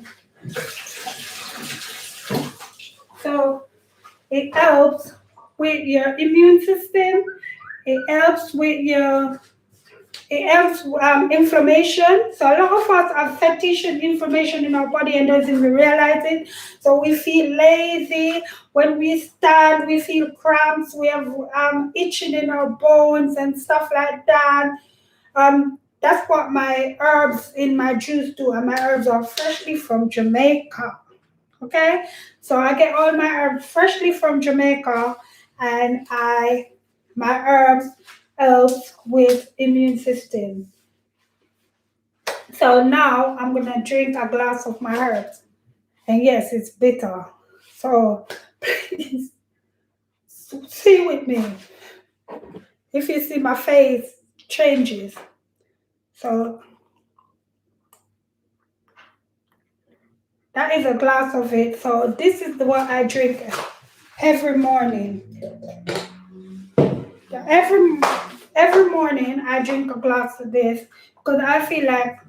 So it helps with your immune system. It helps with your inflammation. So a lot of us have fetish and inflammation in our body and doesn't even realize it. So we feel lazy. When we stand, we feel cramps. We have itching in our bones and stuff like that. That's what my herbs in my juice do. And my herbs are freshly from Jamaica. Okay? So I get all my herbs freshly from Jamaica, and my herbs helps with immune system. So now I'm gonna drink a glass of my herbs. And yes, it's bitter. So please see with me. If you see my face changes. So that is a glass of it. So this is what I drink every morning. Every morning I drink a glass of this because I feel like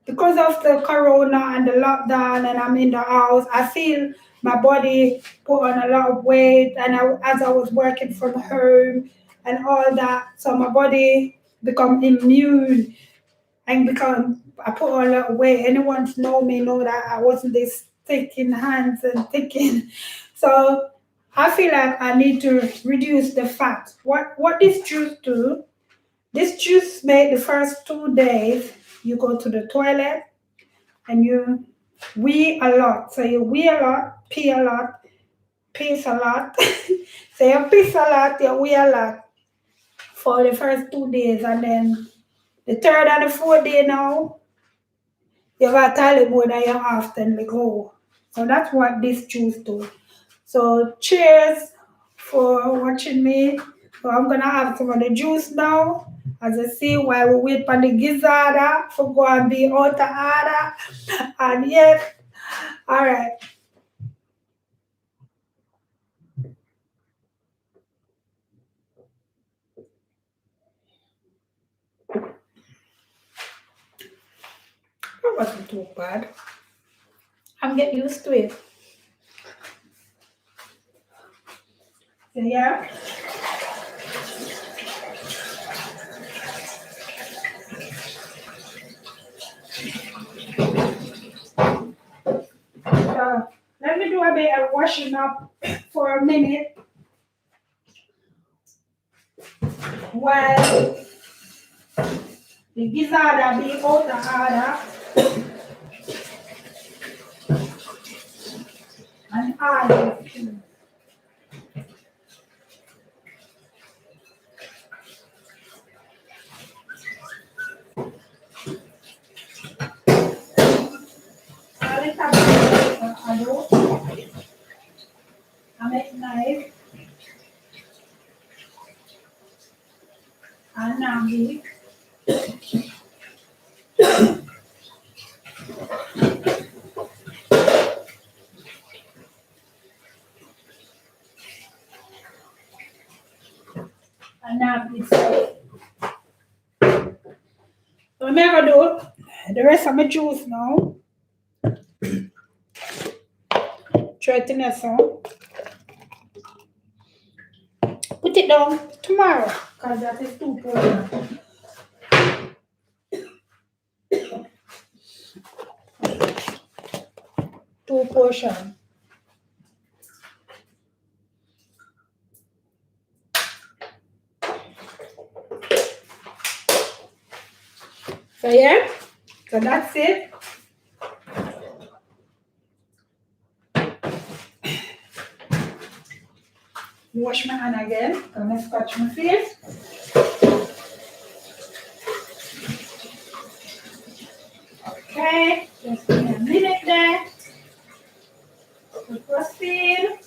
because of the corona and the lockdown and I'm in the house, I feel my body put on a lot of weight, and as I was working from home and all that, so my body become immune and become I put on a lot of weight. Anyone who know me know that I wasn't this thick in hands and thick in. So I feel like I need to reduce the fat. What this juice do? This juice made the first 2 days you go to the toilet and you wee a lot. So you wee a lot, pee a lot, piss a lot. So you piss a lot, you wee a lot for the first 2 days, and then the third and the fourth day now, you got toilet more than you often go. So that's what this juice do. So cheers for watching me. So I'm gonna have some of the juice now. As I see while we wait for the gizarda for go and be out of order. And yes, all right. That wasn't too bad. I'm getting used to it. So yeah. So let me do a bit of washing up for a minute while the gizarda be out of order and all. I make knife and nagi. And nagi. So I'm gonna do the rest of my juice now. Try to nestle. Put it down tomorrow because that is too portion. Two portion. So yeah, so that's it. Wash my hand again. Gonna scratch my face. Okay, just give me a minute there to proceed.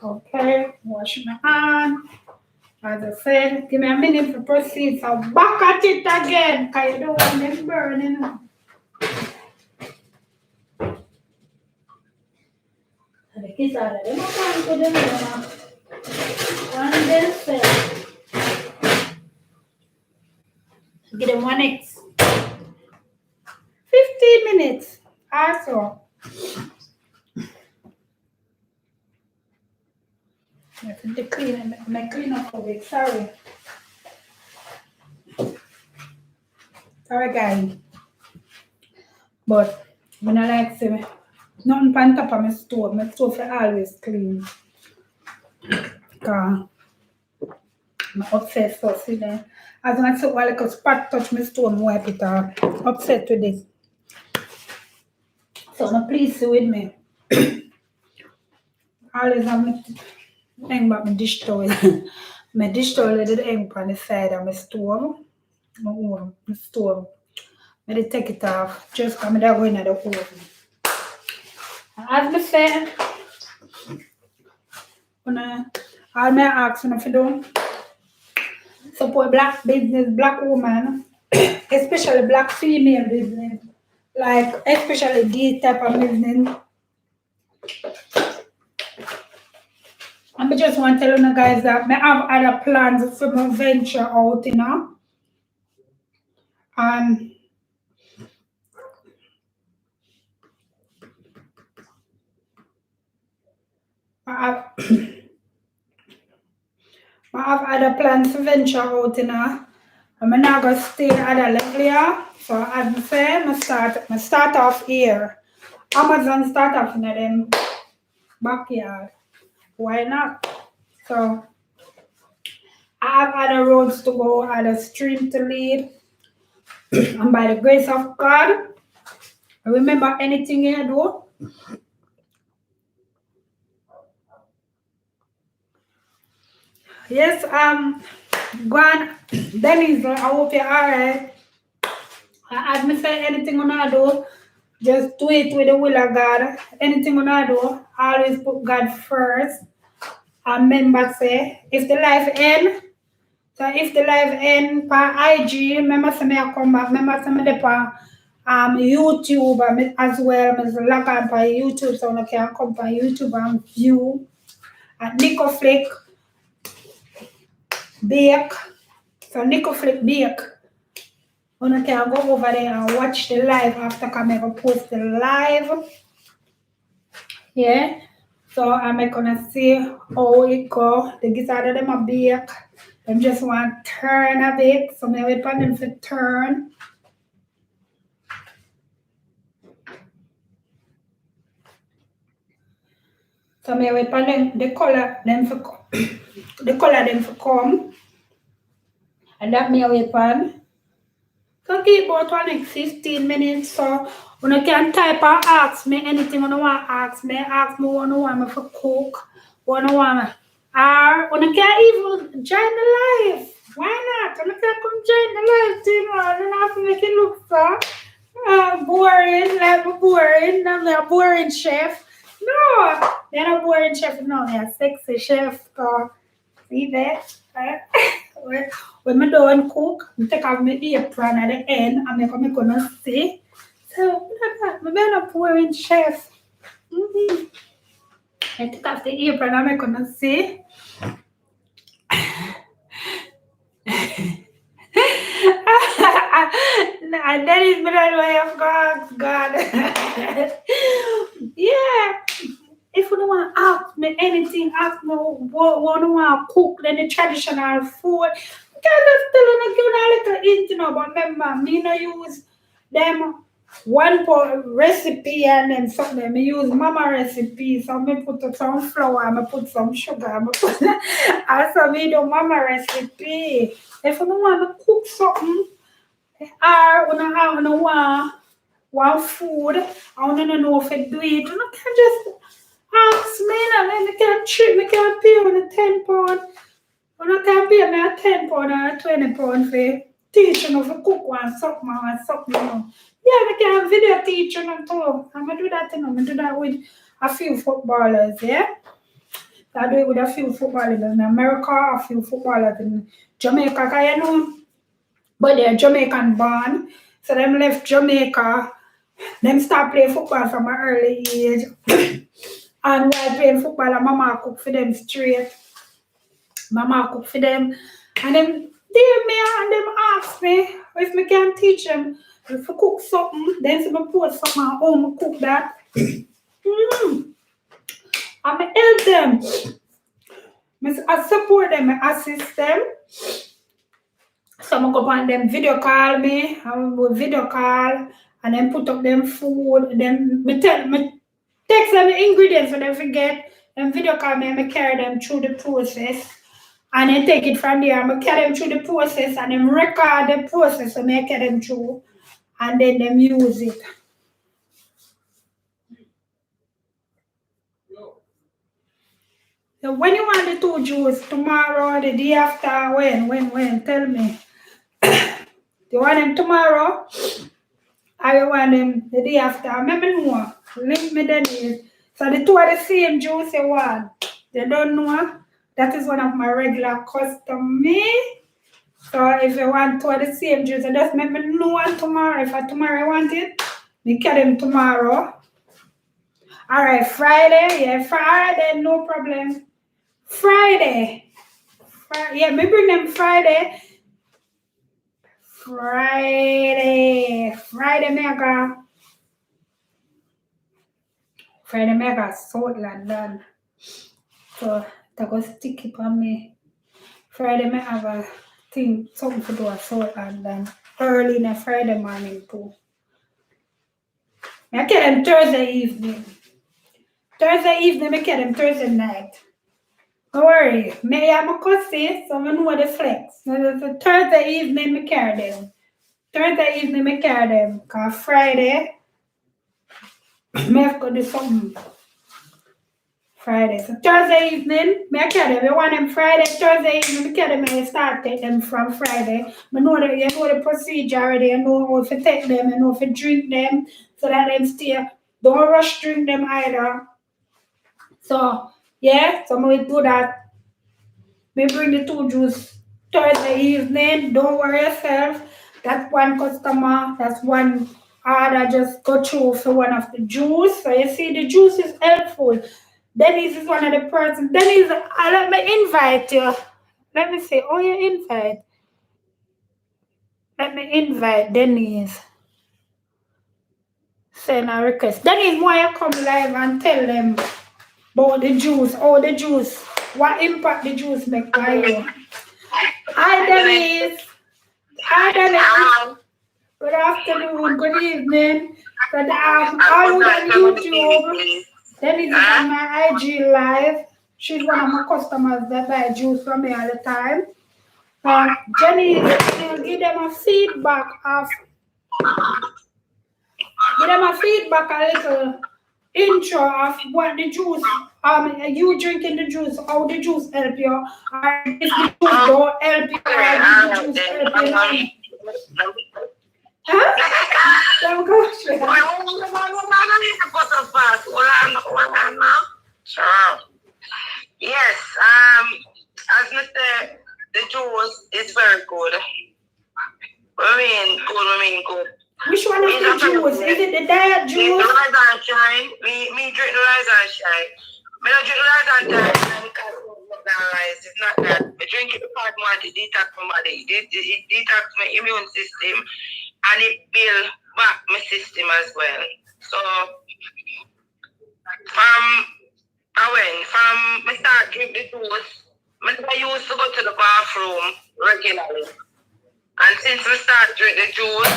Okay, wash my hand. As I said, give me a minute to proceed. So back at it again, because you don't want them burning. And the kids are there. They don't want to do them. One them say, give them 1x. 15 minutes. Also. I have to clean up a bit. Sorry. Sorry, guys. But when I like to say, nothing on top of my stove. My stove is always clean. Because I'm obsessed with it. As I said, while I spot touch my stove, I wipe it off. Upset with this. So no please with me. Always have my hang back my dish towel. My dish towel is hang on the side of my stove. My stove. I take it off. Just come and go in the oven. As I said, all my asking if you don't support black business, black woman, especially black female business, like especially this type of business. I just want to tell you guys that I have other plans for my venture out, you know. And I have other plans to venture out, you know. I'm not going to stay at a level here. So as I say, I start off here. Amazon start off in them backyard. Why not? So I have other roads to go, other streams to lead. And by the grace of God, remember anything you do. Yes, go on. Denise, I hope you're alright. As me say, anything you wanna do, just do it with the will of God. Anything you wanna do, always put God first. And remember, say, if the life end, so if the life end for IG, remember say me I come back. Remember say me dey on YouTube as well. Me log on for YouTube, so I can come for YouTube and view. And Nico Flick Bake. So Nico Flick Bake. You can go over there and watch the live after come and post the live. Yeah. So I'm gonna see how it go. The gizarda them a bake. Them just want turn a bit. So I wait for them to turn. So I wait for them the color them for come. And that me wait for. So keep about 15 minutes. So when you can type and ask me anything you want to ask me what you want me to cook, what you want me. Or when you can even join the live. Why not? When you can come join the live, you know, you don't have to make it look so boring, like boring. I'm not a boring chef. No, you're not a boring chef, no, you're a sexy chef. So see that? When I don't cook, I take off my apron at the end and I'm gonna see. So, I'm a boring chef. I take off the apron and I'm gonna see. And that is the way of God. Yeah. If you don't want to ask me anything, ask me what you want to cook, then the traditional food. You can just tell them, give them a little hint, you know, but remember, me no use them one pot recipe and then something. I use mama recipe. So I put some flour, I put some sugar, I put and so me do mama recipe. If you don't want to cook something, or you don't want food, I don't know if I do it. You can just ask me and then you can treat me, can pay on a £10. You can pay me a £10 or £20 for teaching of a cook one something or something. Yeah, we can video teaching and too. I'm gonna do that, I'm gonna do that with a few footballers, yeah. I do it with a few footballers in America, a few footballers in Jamaica, cause you know, but they're Jamaican born. So them left Jamaica, them start playing football from an early age. And while playing football, mama cook for them straight. Mama cook for them. And them dear me and them ask me if me can teach them if I cook something, then so me post something at home, cook that. I help them. I support them, I assist them. Some go on them video call me, I will video call and then put up them food. Then me text them the ingredients when they forget. Then video call me and me carry them through the process. And then take it from there. I carry them through the process and then record the process and I carry them through. And then them use it. So when you want the two juice, tomorrow, the day after, when? Tell me. You want them tomorrow? I want them the day after. I remember no. Link me the days. So the two are the same juice you want. They don't know. That is one of my regular customers. So if you want two of the same juice, just make me know tomorrow. If I tomorrow I want it, we carry them tomorrow. Alright, Friday. Yeah, Friday, no problem. Friday. Yeah, me bring them Friday. Friday mega South London. So that was sticky on me. Friday me have a thing, something to do at South London. Early in the Friday morning too. I get them Thursday evening. Thursday evening, I get them Thursday night. Don't worry. Me have my cousin, so I know the flex. So Thursday evening, I carry them. Thursday evening, I carry them. Because Friday, I have to do something. Friday. So Thursday evening, I carry them. You want them Friday, Thursday evening, I carry them and I start take them from Friday. I know that you know the procedure already. You know how to take them, you know how to drink them, so that them stay. Don't rush drink them either. So, yeah, so I'm going to do that. We bring the two juice Thursday evening. Don't worry yourself. That's one customer. That's one order. Just go through for one of the juice. So you see, the juice is helpful. Denise is one of the persons. Denise, let me invite you. Let me say, oh, you invite. Let me invite Denise. Send a request. Denise, why you come live and tell them about the juice, the juice, what impact the juice make by you. Hi Denise. Hi Denise. Good afternoon, good evening. Good are you on YouTube? Denise is on my IG live. She's one of my customers that buy juice from me all the time. Jenny, give them a feedback of a little intro of what the juice, you drinking the juice, how the juice help you, or if the juice don't help you, or if the juice help you. Huh? Yes, as Mr. The juice is very good. Remain good. Which one is the juice? Is it the diet juice? The rise and shine. Me drink the rise and shine. Me don't drink the rise and shine because it's not that. Me drink it because I want to detox my body. It detox my immune system and it build back my system as well. So from me start drink the juice, I used to go to the bathroom regularly. And since we start drink the juice,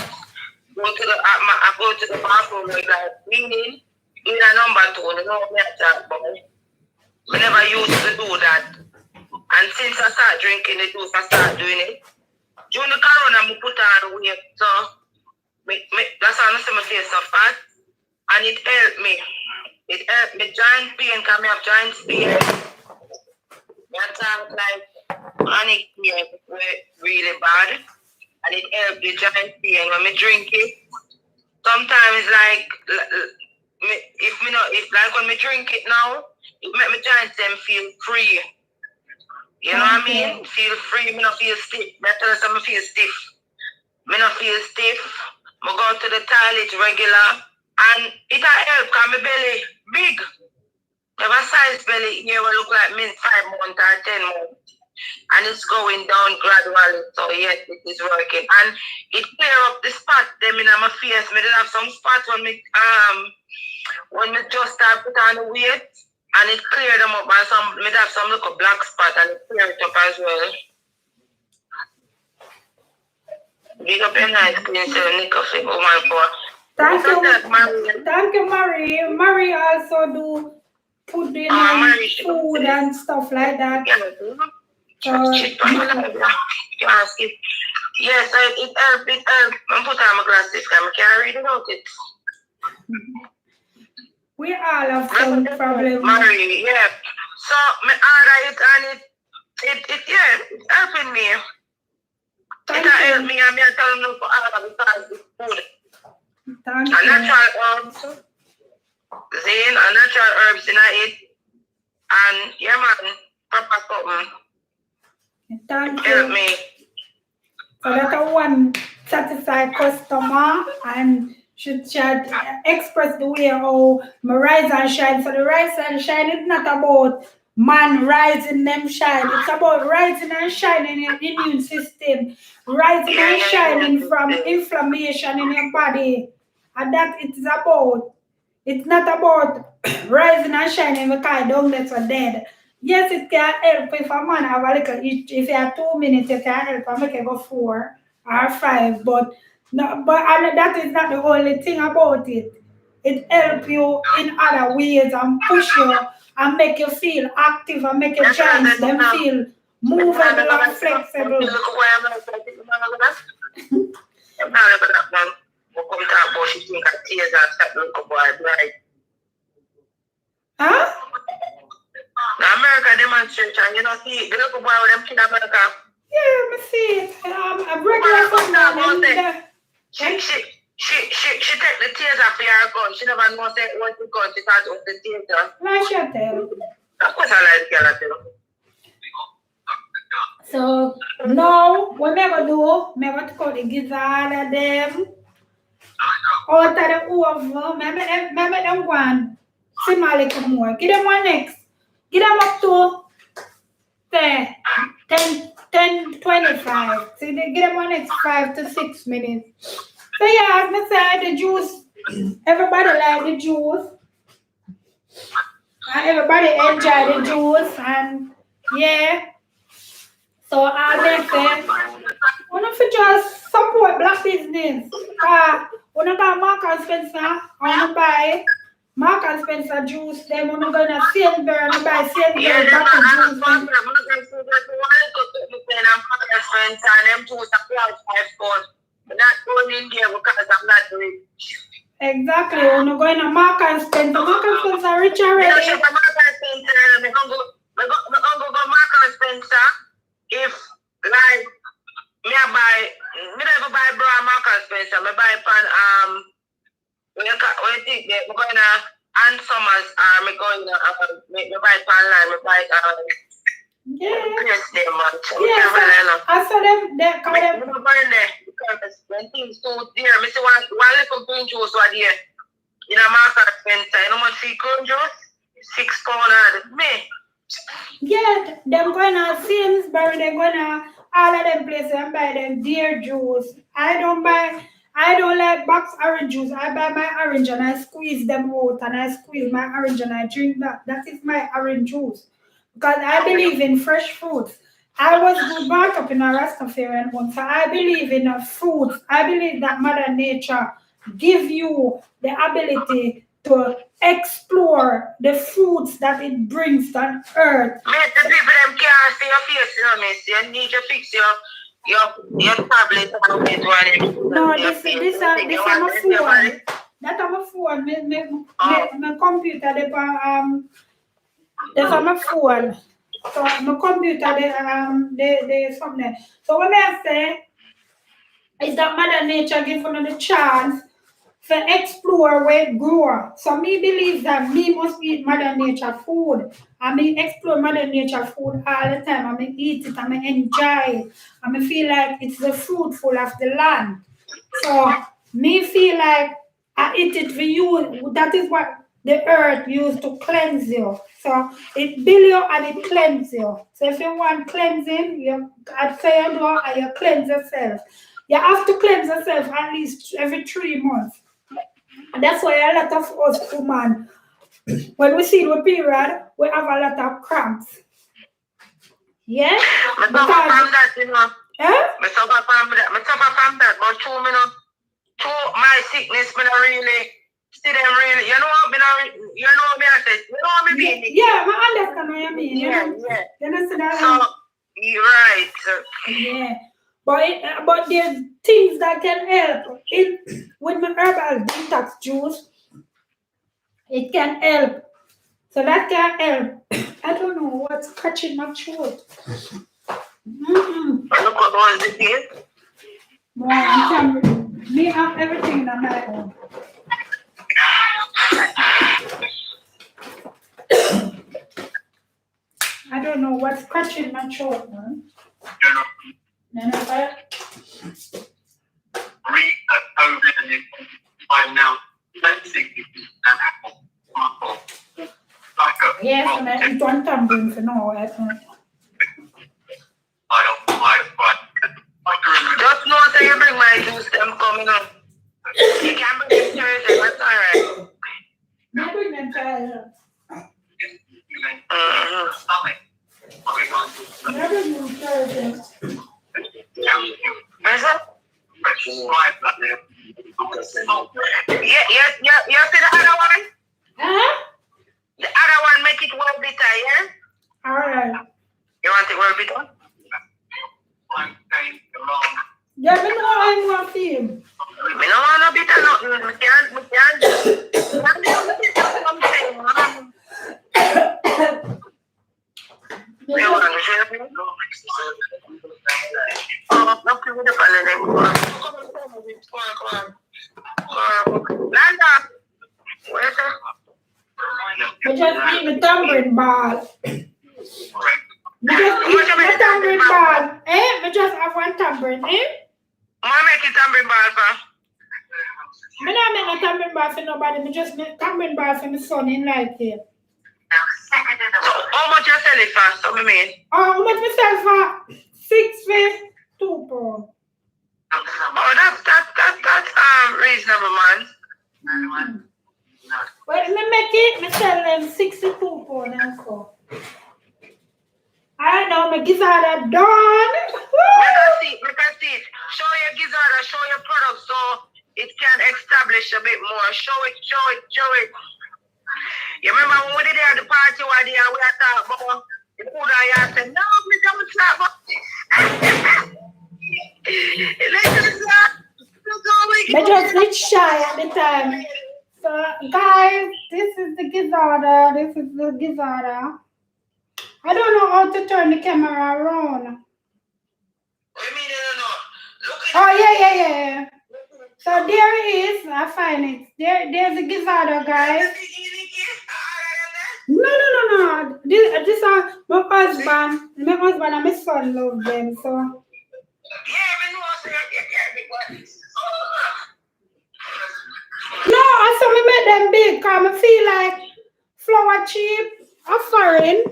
I go to the bathroom like that, meaning in a number two, you know me at that, but I never used to do that. And since I start drinking the juice, I start doing it. During the corona, I put on weight, so that's how I say my face so fat, and it helped me. It helped me joint pain, because I have joint pain. That time like chronic pain really bad, and it helped the joint pain when I drink it. Sometimes like if like when I drink it now, it make my joints them feel free. You know what I mean? Feel free. Me not feel stiff. Me tell you something, feel stiff. Me not feel stiff. I go to the toilet regular, and it help because my belly big. I have a size belly here will look like me 5 months or 10 months. And it's going down gradually. So yes, it is working. And it clear up the spot them in my face. Me did have some spots when me just start put on the weight, and it cleared them up, and some me have some little black spot, and it cleared it up as well. Big up your nice clean Nico woman for. Thank you, Marie. Marie also do pudding and food and stuff like that. Yes, it helped. I'm put on my glasses, I can't read about it. We all have some problems. Marie, yeah. So me order it, and it's helping me. It helped me, and me tell them to order because it's food. Thank you. Natural herbs, Zane, and natural herbs in it, and yeah, man, proper something. Thank you. Help me. So that one satisfied customer, and should express the way how my rise and shine. So the rise and shine is not about man rising them shine. It's about rising and shining your immune system, rising and shining from inflammation in your body. And that it's about. It's not about rising and shining because don't get so dead. Yes, it can help if a man have a little, if you have 2 minutes, it can help and make it go 4 or 5, but that is not the only thing about it. It helps you in other ways and push you and make you feel active and make your joints them feel movable and flexible. Huh? America demonstration, you know, see, the little boy with them kid America. Yeah, I see it. I'm regular football. She take the tears off her gun. She never knows what the gun. She thought it was the tears. Why should I tell? Of course I like the girl. So now what I'm gonna do, I'm gonna call the gizarda them out of the oven. Maybe them one simmer a little more. Give them one next. Give them up to 10, 25. So they give them one next 5 to 6 minutes. So yeah, as I said, the juice, everybody like the juice. And everybody enjoy the juice, and yeah. So all they say, we don't just support black business. When I got Mark and Spencer, I want to buy Mark and Spencer juice. Then when I go to Sainsbury, I buy Sainsbury bottle juice. I'm not going in there because I'm not rich. Exactly. When I go to Mark and Spencer, Mark and Spencer rich already. I'm going to go Mark and Spencer. If like me never buy bra Mark and Spencer, me buy pan when you think that me going to Ann Summers or me going to me buy pan line, me buy yeah. Yes, them man. I saw them there come them because when things so dear, me see one little green juice was there. In a Mark and Spencer, you know much free green juice? £6 me. Yeah, them going to Sainsbury, they're going to all of them places and buy them deer juice. I don't like box orange juice. I buy my orange and I squeeze them out and I squeeze my orange and I drink that. That is my orange juice. Because I believe in fresh fruits. I was brought up in a Rastafarian home, so I believe in fruits. I believe that Mother Nature give you the ability to explore the fruits that it brings on earth. Make the people them can't see your face, you know, miss. You need to fix your tablet and it one. No, this I'm a phone. That I'm a phone. My computer, that's on my phone. So my computer, they something. So what I say is that Mother Nature give you the chance to explore where it grow. So me believe that me must eat Mother Nature food. I mean explore Mother Nature food all the time. I mean eat it, I mean enjoy it. I mean feel like it's the fruitful of the land. So me feel like I eat it for you. That is what the earth used to cleanse you. So it build you and it cleanse you. So if you want cleansing, I'd say you do and you cleanse yourself. You have to cleanse yourself at least every 3 months. And that's why a lot of us women, when we see the period, we have a lot of cramps. Yeah? I suffer from that, you know. Eh? I suffer from that, but to my sickness, me not really see them really. You know what me I said. You know what me mean? Yeah, I understand what you mean. Yeah. You understand that? So you're right. Yeah. But there's things that can help. With my herbal detox juice, it can help. So that can help. I don't know what's catching my throat. Look what was the thing. More, I'm telling me have everything in my own. I don't know what's scratching my throat, man. I'm now. Yes, and I eat one tumbling for now. Just know that you bring my juice, them coming up. You can bring them Thursday, that's alright. I bring them Thursday. I bring them Thursday. You see the other one? Huh? The other one make it well bitter, yeah? Alright. You want it well bitter? Yeah, but no, I want film. I don't want no bitter nothing. I I just eat the tambourine ball. I just eat the tambourine ball. I just have one tambourine, I make it tambourine ball, pa. I don't make no tambourine ball for nobody. I just make tambourine ball for my son in life here. So, how much you sell it for? So, me mean? How much we sell for? 6 for 2 pounds. Oh, that's reasonable, man. Well, me make it, I sell them 62 pounds and so. I know my gizarda done. Let us see. Show your gizarda, show your product so it can establish a bit more. Show it. You remember when we did it at the party one day we had talked about the food I said, no, we don't stop. I just bit shy at the time. So guys, this is the gizarda. I don't know how to turn the camera around. What do you mean you don't know? Oh yeah. So there it is. I find it. There's the gizarda, guys. No. This are my husband. My husband and my son love them. So. No, I saw me make them big because I feel like flour cheap or foreign.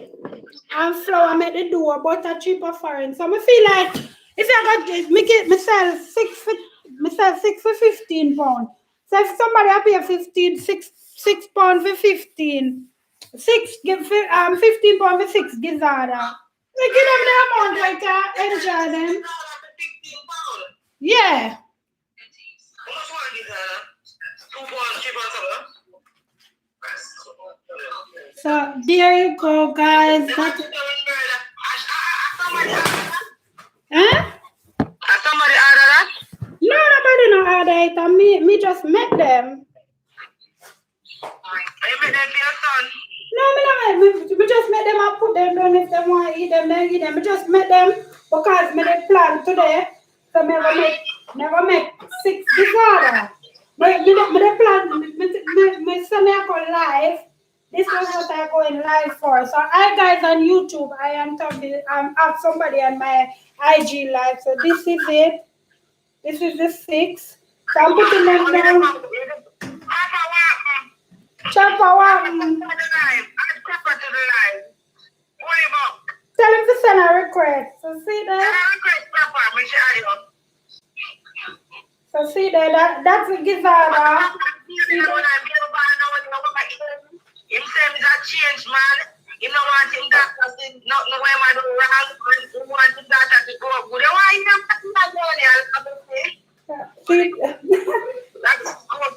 And flour make the dough, butter cheap or foreign. So I feel like if I got this, me sell 6 for 15 pounds. So if somebody pay 6 pounds for 15, 15 pounds for 6 gizarda. We give them the amount I can enjoy them. Yeah. How much one gizarda? 2 pounds, 3 pounds, So there you go, guys. That, huh? Somebody order that? No, nobody know order it. And me just met them. You made them for your son? No, me just met them and put them down. If they want to eat them, they eat them. Me just met them because me they plan today. So me never make 6 gizarda. But me they plan. Me say me go live. This was what I going live for. So I guys on YouTube, I am talking. I have somebody on my IG live. So this is it. This is the 6. So I'm putting them down. Chopper one. Tell him to send a request. So see there. So see there. That's a gizarda. Him say me that change, man. Him no want him that because not know where man do wrong. He want him that to go up. Good. Why him not money? That's good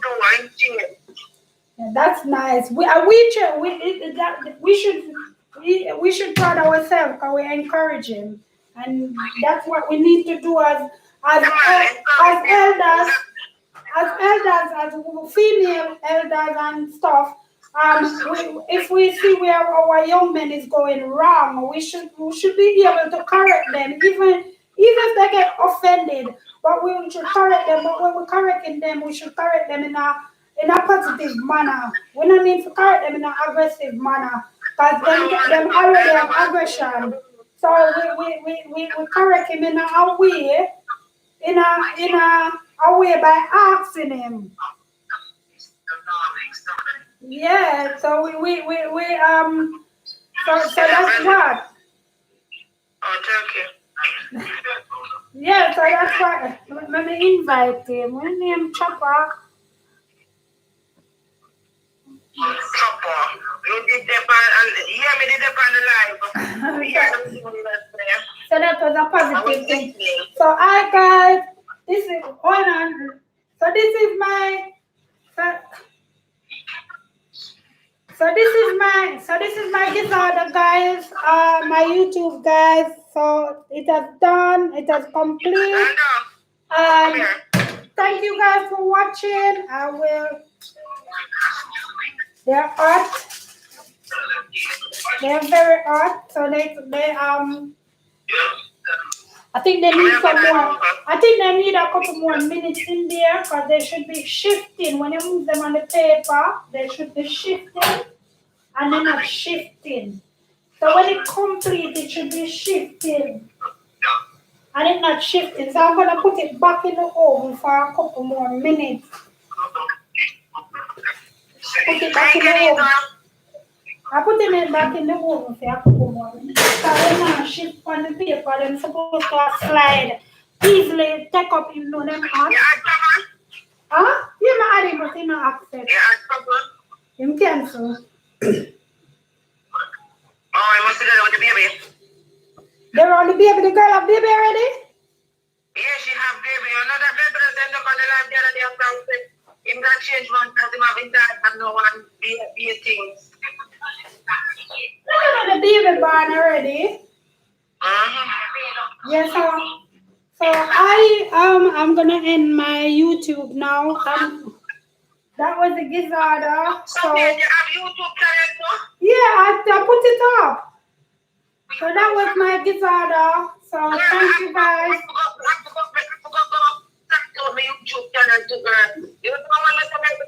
though. I'm change. Yeah, that's nice. We should proud ourselves because we encourage him, and that's what we need to do as elders, as female elders and stuff. If we see where our young men is going wrong, we should be able to correct them, even if they get offended. But we should correct them. But when we're correcting them, we should correct them in a positive manner. We don't need to correct them in an aggressive manner because them already have aggression. So we correct him in a way, in a way by asking him. Yeah, so we so that's what. Oh, thank you. Yeah, so that's what. Let me invite him. We name Chopper. Chopper. You did the pan and me did the pan live. So that was a positive thing. So I guys, this is hold on. So this is my so this is my gizarda, guys. My YouTube guys. So it has done. It has complete. Thank you guys for watching. I will. They're hot. They're very hot. So they I think they need some more. I think they need a couple more minutes in there because they should be shifting. When you move them on the paper, they should be shifting and they're not shifting. So when it complete, it should be shifting. And it's not shifting. So I'm going to put it back in the oven for a couple more minutes. Put it back in the oven. I put it back in the oven for a couple more minutes. So when I shift on the paper, they're supposed to slide easily, take up, them hot. Huh? Yeah, I'm adding, but you know, access. You cancel. Oh, I must have done with the baby. They're on the baby. The girl have baby already? Yeah, she have baby. Another baby that end up on the line the other day after him got changed one because him having that and no one be things. No, the baby born already. Yes, so I'm gonna end my YouTube now. That was the gizarda. So you have YouTube channel too? Yeah, I put it up. So that was my gizarda. So thank you guys. YouTube channel too, girl. You know when I make the